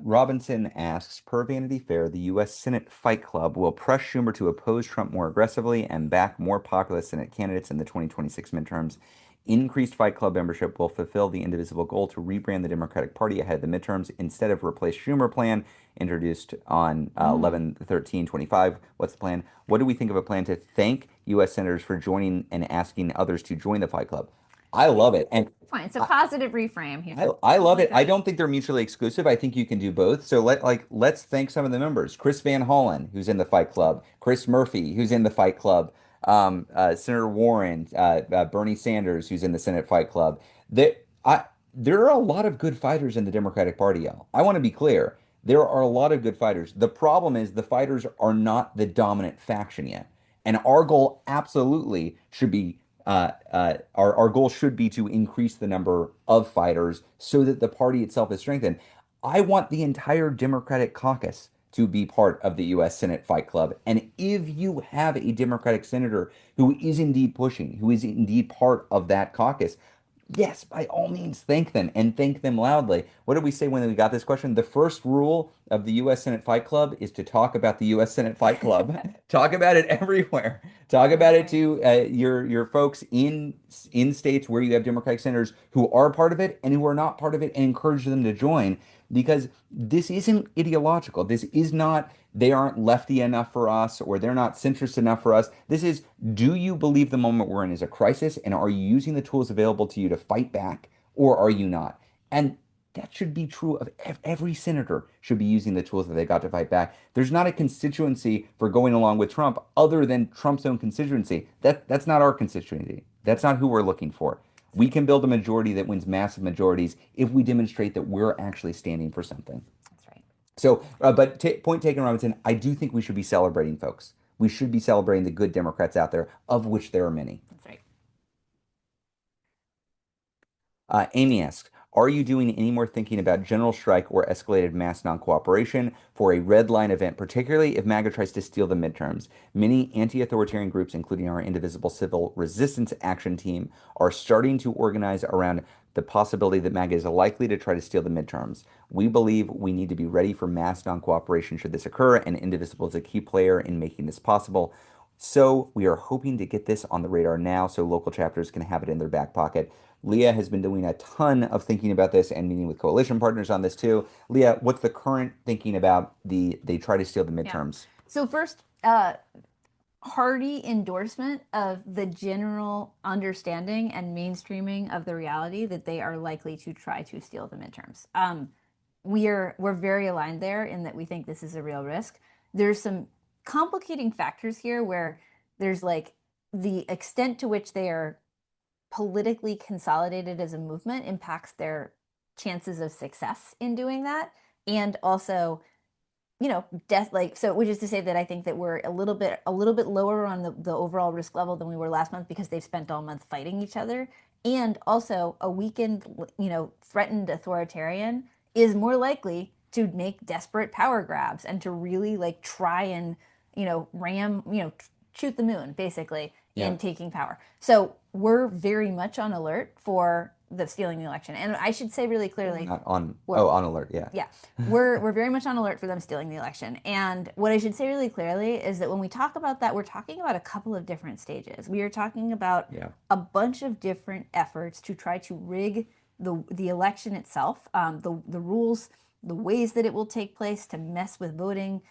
Robinson asks, per Vanity Fair, the U.S. Senate Fight Club will press Schumer to oppose Trump more aggressively and back more populist Senate candidates in the 2026 midterms. Increased Fight Club membership will fulfill the indivisible goal to rebrand the Democratic Party ahead of the midterms instead of replace Schumer plan introduced on Mm. 11/13/25. What's the plan? What do we think of a plan to thank U.S. senators for joining and asking others to join the Fight Club? I love it. And Fine. It's a positive reframe here. I I love like it. I that. don't think they're mutually exclusive. I think you can do both. So let's thank some of the members. Chris Van Hollen, who's in the Fight Club. Chris Murphy, who's in the Fight Club. Senator Warren, Bernie Sanders, who's in the Senate Fight Club. There, there are a lot of good fighters in the Democratic Party, y'all. I want to be clear. There are a lot of good fighters. The problem is the fighters are not the dominant faction yet. And our goal absolutely should be our goal should be to increase the number of fighters so that the party itself is strengthened. I want the entire Democratic caucus to be part of the U.S. Senate Fight Club. And if you have a Democratic senator who is indeed pushing, who is indeed part of that caucus, yes, by all means, thank them and thank them loudly. What did we say when we got this question? The first rule of the U.S. Senate Fight Club is to talk about the U.S. Senate Fight Club. Talk about it everywhere. Talk about That's it right. to your folks in states where you have Democratic senators who are part of it and who are not part of it, and encourage them to join because this isn't ideological. This is not they aren't lefty enough for us or they're not centrist enough for us. This is, do you believe the moment we're in is a crisis and are you using the tools available to you to fight back or are you not? And that should be true of every senator should be using the tools that they got to fight back. There's not a constituency for going along with Trump other than Trump's own constituency. That's not our constituency. That's not who we're looking for. That's We right. can build a majority that wins massive majorities if we demonstrate that we're actually standing for something. That's right. So, but point taken, Robinson, I do think we should be celebrating folks. We should be celebrating the good Democrats out there, of which there are many. That's right. Amy asks, are you doing any more thinking about general strike or escalated mass non-cooperation for a red line event, particularly if MAGA tries to steal the midterms? Many anti-authoritarian groups, including our Indivisible Civil Resistance Action Team, are starting to organize around the possibility that MAGA is likely to try to steal the midterms. We believe we need to be ready for mass non-cooperation should this occur, and Indivisible is a key player in making this possible. So we are hoping to get this on the radar now so local chapters can have it in their back pocket. Leah has been doing a ton of thinking about this and meeting with coalition partners on this too. Leah, what's the current thinking about they try to steal the Yeah. midterms? So first, hearty endorsement of the general understanding and mainstreaming of the reality that they are likely to try to steal the midterms. We're very aligned there in that we think this is a real risk. There's some complicating factors here where there's like the extent to which they are politically consolidated as a movement impacts their chances of success in doing that, and also death, like, so which is to say that I think that we're a little bit lower on the overall risk level than we were last month because they've spent all month fighting each other. And also a weakened, threatened authoritarian is more likely to make desperate power grabs and to really like try and ram, shoot the moon basically Yeah. in taking power. So we're very much on alert for the stealing the election. And I should say really clearly, Not on, we're, oh, on alert. Yeah. yeah, we're very much on alert for them stealing the election. And what I should say really clearly is that when we talk about that, we're talking about a couple of different stages. We are talking about Yeah. a bunch of different efforts to try to rig the election itself, the rules, the ways that it will take place, to mess with voting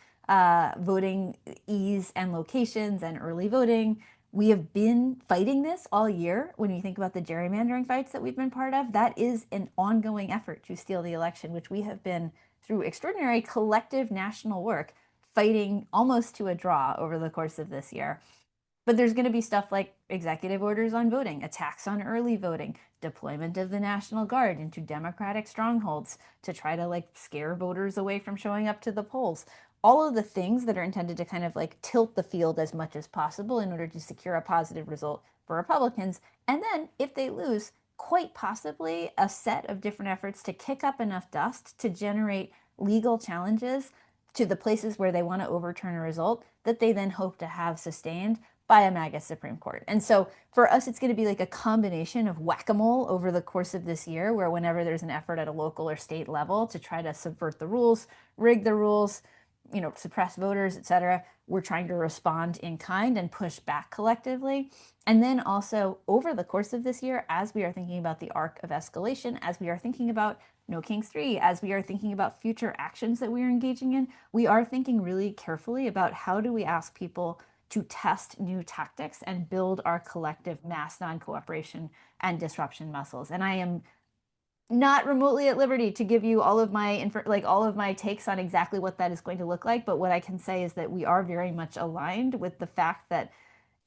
ease and locations and early voting. We have been fighting this all year. When you think about the gerrymandering fights that we've been part of, that is an ongoing effort to steal the election, which we have been, through extraordinary collective national work, fighting almost to a draw over the course of this year. But there's going to be stuff like executive orders on voting, attacks on early voting, deployment of the National Guard into Democratic strongholds to try to like scare voters away from showing up to the polls. All of the things that are intended to kind of like tilt the field as much as possible in order to secure a positive result for Republicans. And then if they lose, quite possibly a set of different efforts to kick up enough dust to generate legal challenges to the places where they want to overturn a result that they then hope to have sustained by a MAGA Supreme Court. And so for us, it's going to be like a combination of whack-a-mole over the course of this year, where whenever there's an effort at a local or state level to try to subvert the rules, rig the rules, suppress voters, etc., we're trying to respond in kind and push back collectively. And then also over the course of this year, as we are thinking about the arc of escalation, as we are thinking about No Kings 3, as we are thinking about future actions that we are engaging in, we are thinking really carefully about how do we ask people to test new tactics and build our collective mass non-cooperation and disruption muscles. And I am not remotely at liberty to give you all of my takes on exactly what that is going to look like, but what I can say is that we are very much aligned with the fact that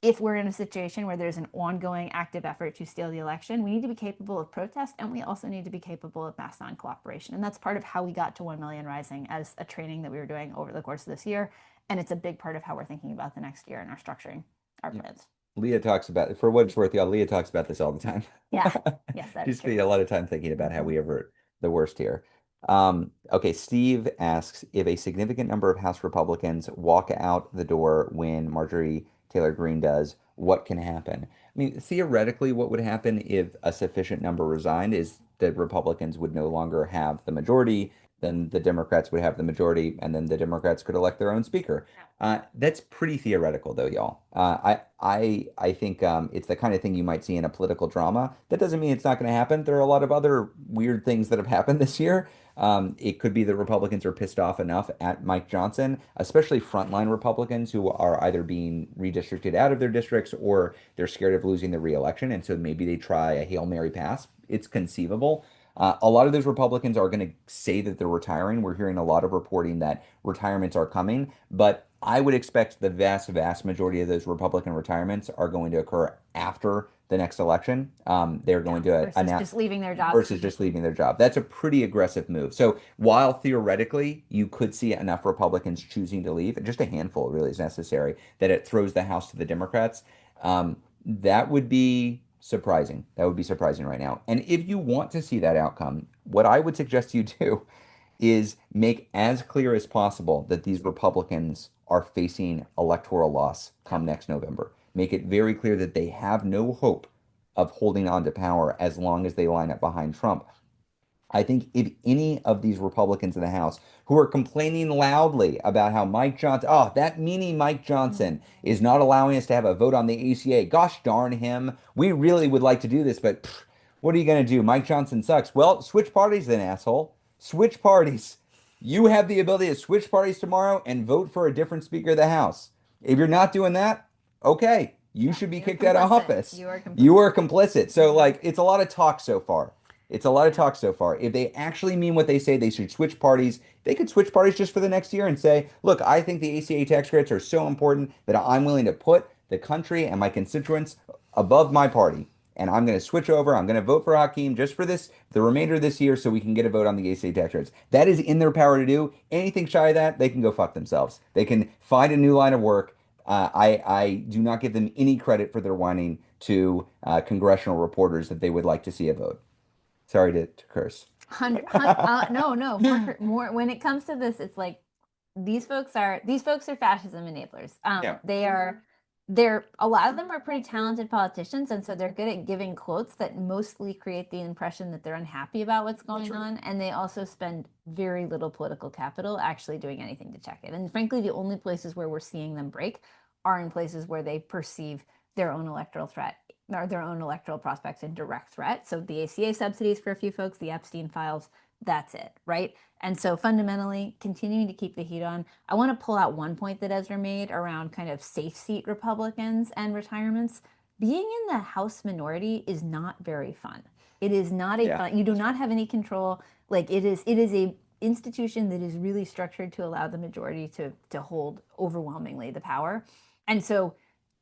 if we're in a situation where there's an ongoing active effort to steal the election, we need to be capable of protest, and we also need to be capable of mass non-cooperation. And that's part of how we got to 1 million rising as a training that we were doing over the course of this year. And it's a big part of how we're thinking about the next year and our structuring our Yeah. plans. Leah talks about, for what it's worth, y'all, Leah talks about this all the time. Yeah. Yes, that She is true. spent a lot of time thinking about how we avert the worst here. Okay, Steve asks if a significant number of House Republicans walk out the door when Marjorie Taylor Greene does, what can happen? I mean, theoretically, what would happen if a sufficient number resigned is that Republicans would no longer have the majority, then the Democrats would have the majority, and then the Democrats could elect their own speaker. That's pretty theoretical, though, y'all. I think it's the kind of thing you might see in a political drama. That doesn't mean it's not going to happen. There are a lot of other weird things that have happened this year. It could be that Republicans are pissed off enough at Mike Johnson, especially frontline Republicans who are either being redistricted out of their districts or they're scared of losing the reelection, and so maybe they try a Hail Mary pass. It's conceivable. A lot of those Republicans are going to say that they're retiring. We're hearing a lot of reporting that retirements are coming, but I would expect the vast, vast majority of those Republican retirements are going to occur after the next election. They're going to Versus announce just leaving their jobs. versus just leaving their job. That's a pretty aggressive move. So while theoretically you could see enough Republicans choosing to leave, just a handful really is necessary, that it throws the House to the Democrats, that would be surprising. That would be surprising right now. And if you want to see that outcome, what I would suggest you do is make as clear as possible that these Republicans are facing electoral loss come next November. Make it very clear that they have no hope of holding on to power as long as they line up behind Trump. I think if any of these Republicans in the House who are complaining loudly about how Mike Johnson, oh, that meanie Mike Johnson is not allowing us to have a vote on the ACA. Gosh darn him. We really would like to do this, but pff, what are you going to do? Mike Johnson sucks. Well, switch parties then, asshole. Switch parties. You have the ability to switch parties tomorrow and vote for a different Speaker of the House. If you're not doing that, okay, you should be You're kicked out of complicit. office. You are complicit. You are complicit. So, like, it's a lot of talk so far. It's a lot of talk so far. If they actually mean what they say, they should switch parties. They could switch parties just for the next year and say, look, I think the ACA tax credits are so important that I'm willing to put the country and my constituents above my party. And I'm going to switch over. I'm going to vote for Hakeem just for this, the remainder of this year, so we can get a vote on the ACA tax credits. That is in their power to do. Anything shy of that, they can go fuck themselves. They can find a new line of work. I do not give them any credit for their whining to congressional reporters that they would like to see a vote. Sorry to curse. No, more when it comes to this, it's like these folks are fascism enablers. Yeah. They are a lot of them are pretty talented politicians, and so they're good at giving quotes that mostly create the impression that they're unhappy about what's going on, and they also spend very little political capital actually doing anything to check it. And frankly, the only places where we're seeing them break are in places where they perceive their own electoral threat or their own electoral prospects in direct threat. So the ACA subsidies for a few folks, the Epstein files, that's it, right? And so fundamentally, continuing to keep the heat on. I want to pull out one point that Ezra made around kind of safe seat Republicans and retirements. Being in the House minority is not very fun. It is not a Yeah. fun. You do not have any control. Like it is a institution that is really structured to allow the majority to hold overwhelmingly the power. And so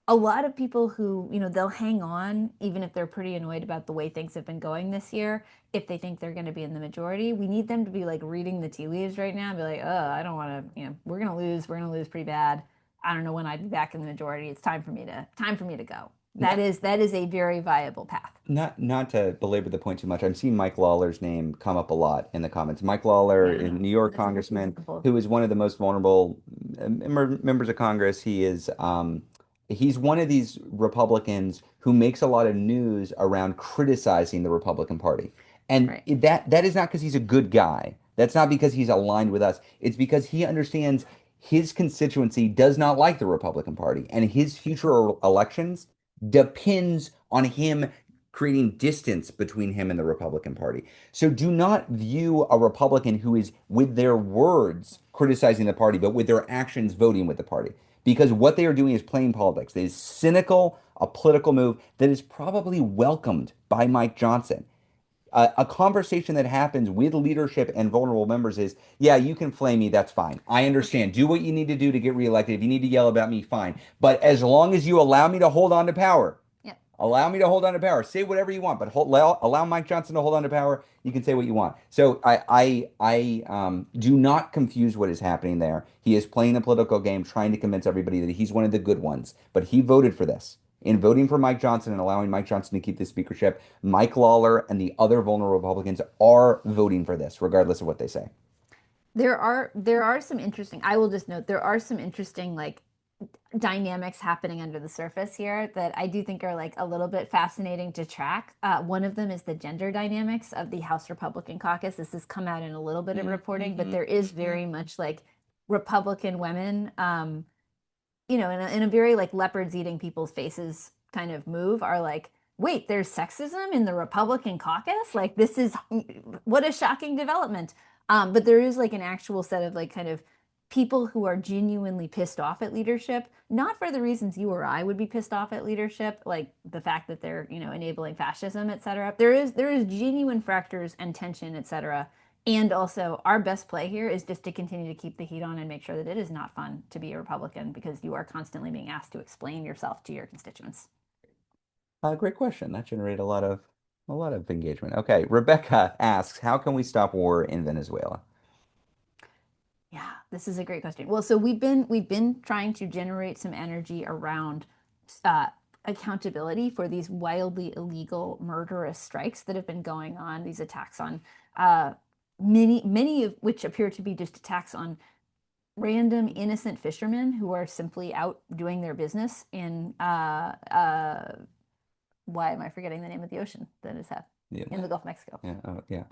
a lot of people who, they'll hang on even if they're pretty annoyed about the way things have been going this year, if they think they're going to be in the majority. We need them to be like reading the tea leaves right now and be like, oh, I don't want to, we're going to lose pretty bad. I don't know when I'd be back in the majority. It's time for me to go. That is a very viable path. Not to belabor the point too much, I'm seeing Mike Lawler's name come up a lot in the comments. Mike Lawler, Yeah, a New York congressman, who is one of the most vulnerable members of Congress. He's one of these Republicans who makes a lot of news around criticizing the Republican Party. And right. that is not because he's a good guy. That's not because he's aligned with us. It's because he understands his constituency does not like the Republican Party, and his future elections depends on him creating distance between him and the Republican Party. So do not view a Republican who is, with their words, criticizing the party, but with their actions voting with the party. Because what they are doing is playing politics. It is cynical, a political move that is probably welcomed by Mike Johnson. A conversation that happens with leadership and vulnerable members is, yeah, you can flame me, that's fine. I understand. Do what you need to do to get reelected. If you need to yell about me, fine. But as long as you allow me to hold on to power, Yep. allow me to hold on to power. Say whatever you want, but allow Mike Johnson to hold on to power. You can say what you want. So I do not confuse what is happening there. He is playing the political game, trying to convince everybody that he's one of the good ones. But he voted for this. In voting for Mike Johnson and allowing Mike Johnson to keep the speakership, Mike Lawler and the other vulnerable Republicans are voting for this, regardless of what they say. There are some interesting, I will just note, there are some interesting like dynamics happening under the surface here that I do think are like a little bit fascinating to track. One of them is the gender dynamics of the House Republican caucus. This has come out in a little bit of reporting, but there is very much like Republican women, in a very like leopards eating people's faces kind of move, are like, wait, there's sexism in the Republican caucus? Like, this is what a shocking development. But there is like an actual set of like kind of people who are genuinely pissed off at leadership, not for the reasons you or I would be pissed off at leadership, like the fact that they're, enabling fascism, et cetera. There is genuine fractures and tension, et cetera. And also, our best play here is just to continue to keep the heat on and make sure that it is not fun to be a Republican because you are constantly being asked to explain yourself to your constituents. Great question. That generated a lot of engagement. Okay, Rebecca asks, how can we stop war in Venezuela? Yeah, this is a great question. Well, so we've been trying to generate some energy around uh, accountability for these wildly illegal, murderous strikes that have been going on. These attacks on uh, many of which appear to be just attacks on random innocent fishermen who are simply out doing their business in why am I forgetting the name of the ocean that is that Yeah. in the Gulf of Mexico? Yeah. Oh, yeah.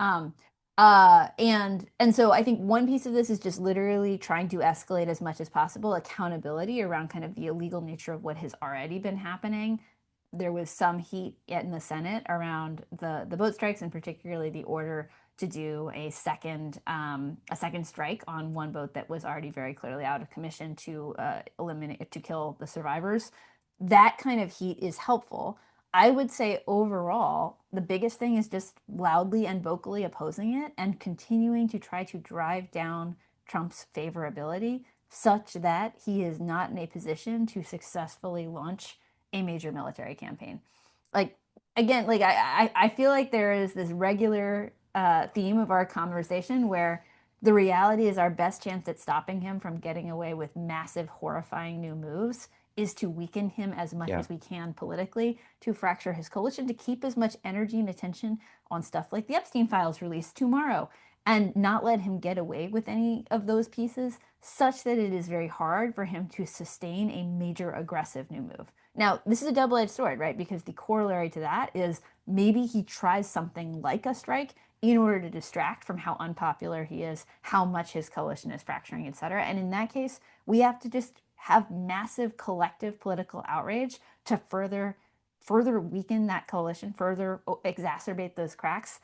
And so I think one piece of this is just literally trying to escalate as much as possible accountability around kind of the illegal nature of what has already been happening. There was some heat in the Senate around the boat strikes, and particularly the order to do a second strike on one boat that was already very clearly out of commission to kill the survivors. That kind of heat is helpful. I would say overall, the biggest thing is just loudly and vocally opposing it and continuing to try to drive down Trump's favorability such that he is not in a position to successfully launch a major military campaign. Like, again, like I feel like there is this regular theme of our conversation where the reality is our best chance at stopping him from getting away with massive, horrifying new moves is to weaken him as much Yeah. as we can politically, to fracture his coalition, to keep as much energy and attention on stuff like the Epstein files released tomorrow, and not let him get away with any of those pieces such that it is very hard for him to sustain a major aggressive new move. Now, this is a double edged sword, right? Because the corollary to that is maybe he tries something like a strike in order to distract from how unpopular he is, how much his coalition is fracturing, etc. And in that case, we have to just have massive collective political outrage to further weaken that coalition, further exacerbate those cracks,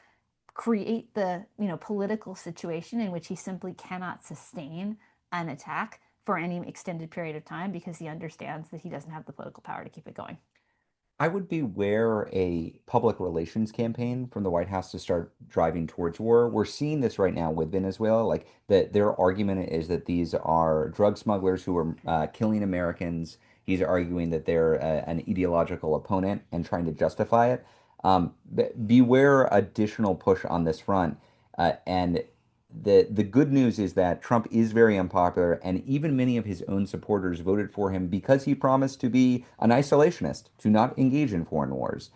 create the political situation in which he simply cannot sustain an attack for any extended period of time because he understands that he doesn't have the political power to keep it going. I would beware a public relations campaign from the White House to start driving towards war. We're seeing this right now with Venezuela. Like that, their argument is that these are drug smugglers who are killing Americans. He's arguing that they're an ideological opponent and trying to justify it. Beware additional push on this front. And the good news is that Trump is very unpopular, and even many of his own supporters voted for him because he promised to be an isolationist, to not engage in foreign wars.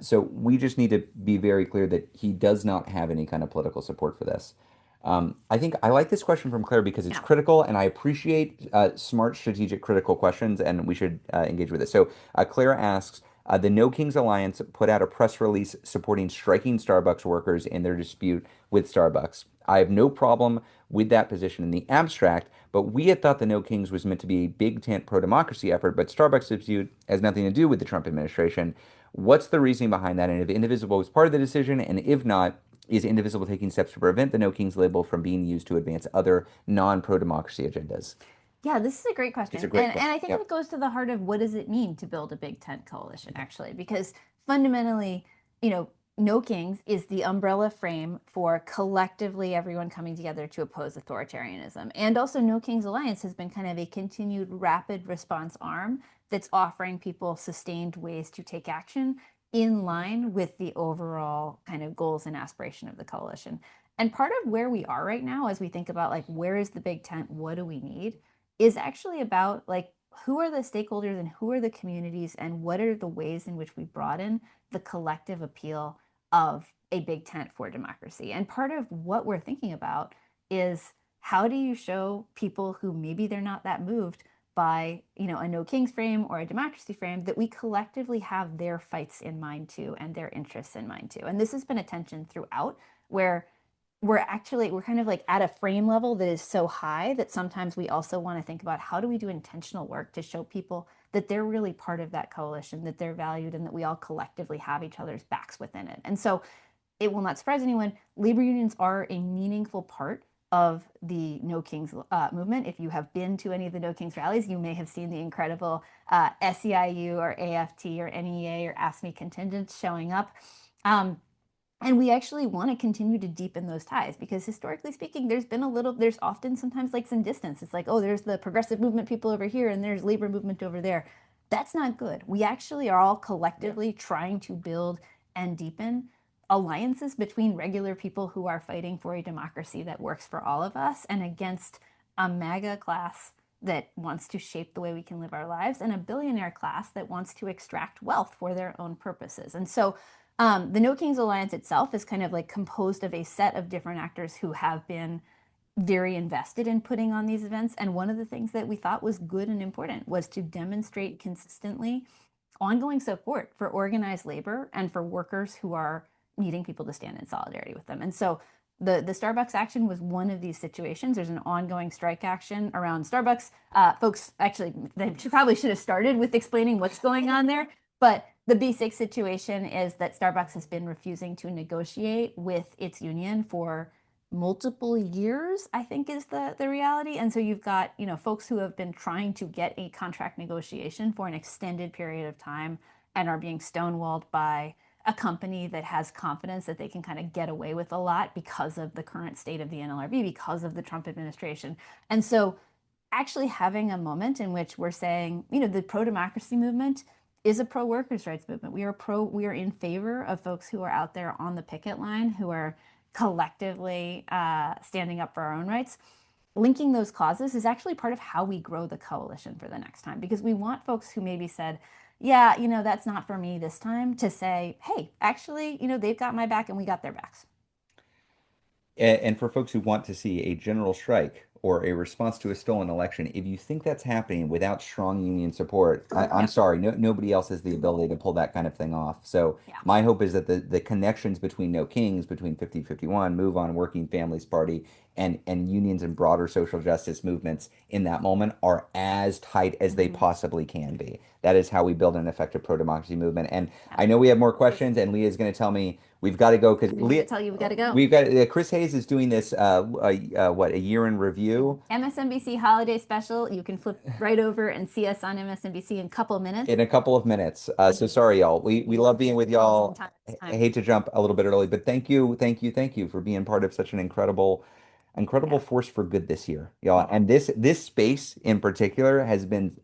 So we just need to be very clear that he does not have any kind of political support for this. I think I like this question from Claire because it's Yeah. critical, and I appreciate smart, strategic, critical questions, and we should engage with it. So Claire asks, the No Kings Alliance put out a press release supporting striking Starbucks workers in their dispute with Starbucks. I have no problem with that position in the abstract, but we had thought the No Kings was meant to be a big tent pro-democracy effort, but Starbucks dispute has nothing to do with the Trump administration. What's the reasoning behind that? And if Indivisible was part of the decision, and if not, is Indivisible taking steps to prevent the No Kings label from being used to advance other non-pro-democracy agendas? Yeah, this is a great It's a question. great And question. I think Yep. it goes to the heart of what does it mean to build a big tent coalition, actually? Because fundamentally, you know, No Kings is the umbrella frame for collectively everyone coming together to oppose authoritarianism. And also, No Kings Alliance has been kind of a continued rapid response arm that's offering people sustained ways to take action in line with the overall kind of goals and aspiration of the coalition. And part of where we are right now, as we think about like, where is the big tent? What do we need? Is actually about like who are the stakeholders and who are the communities and what are the ways in which we broaden the collective appeal of a big tent for democracy. And part of what we're thinking about is how do you show people who maybe they're not that moved by a no kings frame or a democracy frame that we collectively have their fights in mind too and their interests in mind too. And this has been a tension throughout where we're kind of like at a frame level that is so high that sometimes we also want to think about how do we do intentional work to show people that they're really part of that coalition, that they're valued, and that we all collectively have each other's backs within it. And so it will not surprise anyone, labor unions are a meaningful part of the No Kings movement. If you have been to any of the No Kings rallies, you may have seen the incredible SEIU or AFT or NEA or ASME contingents showing up. And we actually want to continue to deepen those ties because historically speaking, there's often sometimes like some distance. It's like, oh, there's the progressive movement people over here and there's labor movement over there. That's not good. We actually are all collectively trying to build and deepen alliances between regular people who are fighting for a democracy that works for all of us and against a MAGA class that wants to shape the way we can live our lives and a billionaire class that wants to extract wealth for their own purposes. And so the No Kings Alliance itself is kind of like composed of a set of different actors who have been very invested in putting on these events. And one of the things that we thought was good and important was to demonstrate consistently ongoing support for organized labor and for workers who are needing people to stand in solidarity with them. And so the Starbucks action was one of these situations. There's an ongoing strike action around Starbucks. Folks, actually, they probably should have started with explaining what's going on there. But the basic situation is that Starbucks has been refusing to negotiate with its union for multiple years, I think is the reality. And so you've got, folks who have been trying to get a contract negotiation for an extended period of time and are being stonewalled by a company that has confidence that they can kind of get away with a lot because of the current state of the NLRB, because of the Trump administration. And so actually having a moment in which we're saying, the pro-democracy movement is a pro-workers' rights movement. We are in favor of folks who are out there on the picket line, who are collectively standing up for our own rights. Linking those causes is actually part of how we grow the coalition for the next time because we want folks who maybe said, yeah, that's not for me this time to say, hey, actually, they've got my back and we got their backs. And for folks who want to see a general strike or a response to a stolen election, if you think that's happening without strong union support, I'm Yeah. sorry, nobody else has the ability to pull that kind of thing off. So Yeah. my hope is that the connections between No Kings, between 5051, Move On, Working Families Party, and unions and broader social justice movements in that moment are as tight as they Mhm. possibly can be. That is how we build an effective pro-democracy movement. And Yeah. I know we have more This is, questions, and Leah's going to tell me we've got to go because I'm going to Leah, tell you we got to go. we've got Chris Hayes is doing this what, a year in review MSNBC holiday special. You can flip right over and see us on MSNBC in a couple of minutes. in a couple of minutes. So sorry, y'all. We love being with y'all. I Time. hate to jump a little bit early, but thank you for being part of such an incredible Yeah. force for good this year, y'all. And this space in particular has been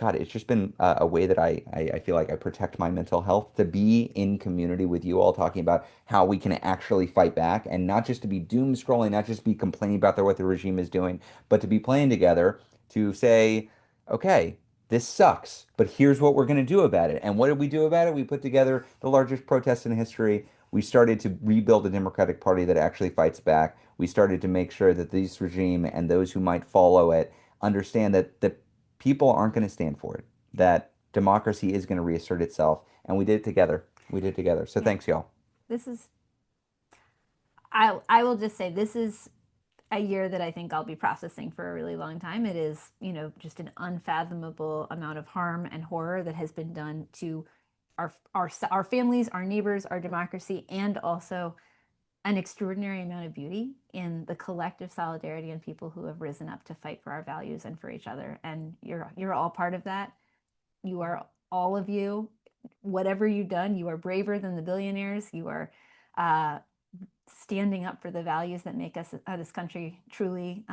God, it's just been a way that I feel like I protect my mental health to be in community with you all talking about how we can actually fight back and not just to be doom scrolling, not just be complaining about what the regime is doing, but to be playing together to say, okay, this sucks, but here's what we're going to do about it. And what did we do about it? We put together the largest protest in history. We started to rebuild a Democratic Party that actually fights back. We started to make sure that this regime and those who might follow it understand that the people aren't going to stand for it, that democracy is going to reassert itself. And we did it together. We did it together. So Yeah. thanks, y'all. This is, I will just say, this is a year that I think I'll be processing for a really long time. It is, just an unfathomable amount of harm and horror that has been done to our families, our neighbors, our democracy, and also an extraordinary amount of beauty in the collective solidarity and people who have risen up to fight for our values and for each other. And you're all part of that. You are, all of you, whatever you've done, you are braver than the billionaires. You are uh, standing up for the values that make us this country truly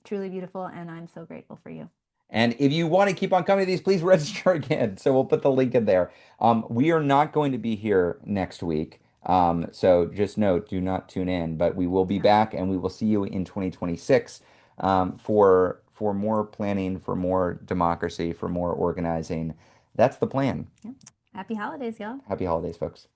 beautiful. And I'm so grateful for you. And if you want to keep on coming to these, please register again. So we'll put the link in there. We are not going to be here next week. So just note, do not tune in, but we will be back and we will see you in 2026 for more planning, for more democracy, for more organizing. That's the plan. Yeah. Happy holidays, y'all. Happy holidays, folks.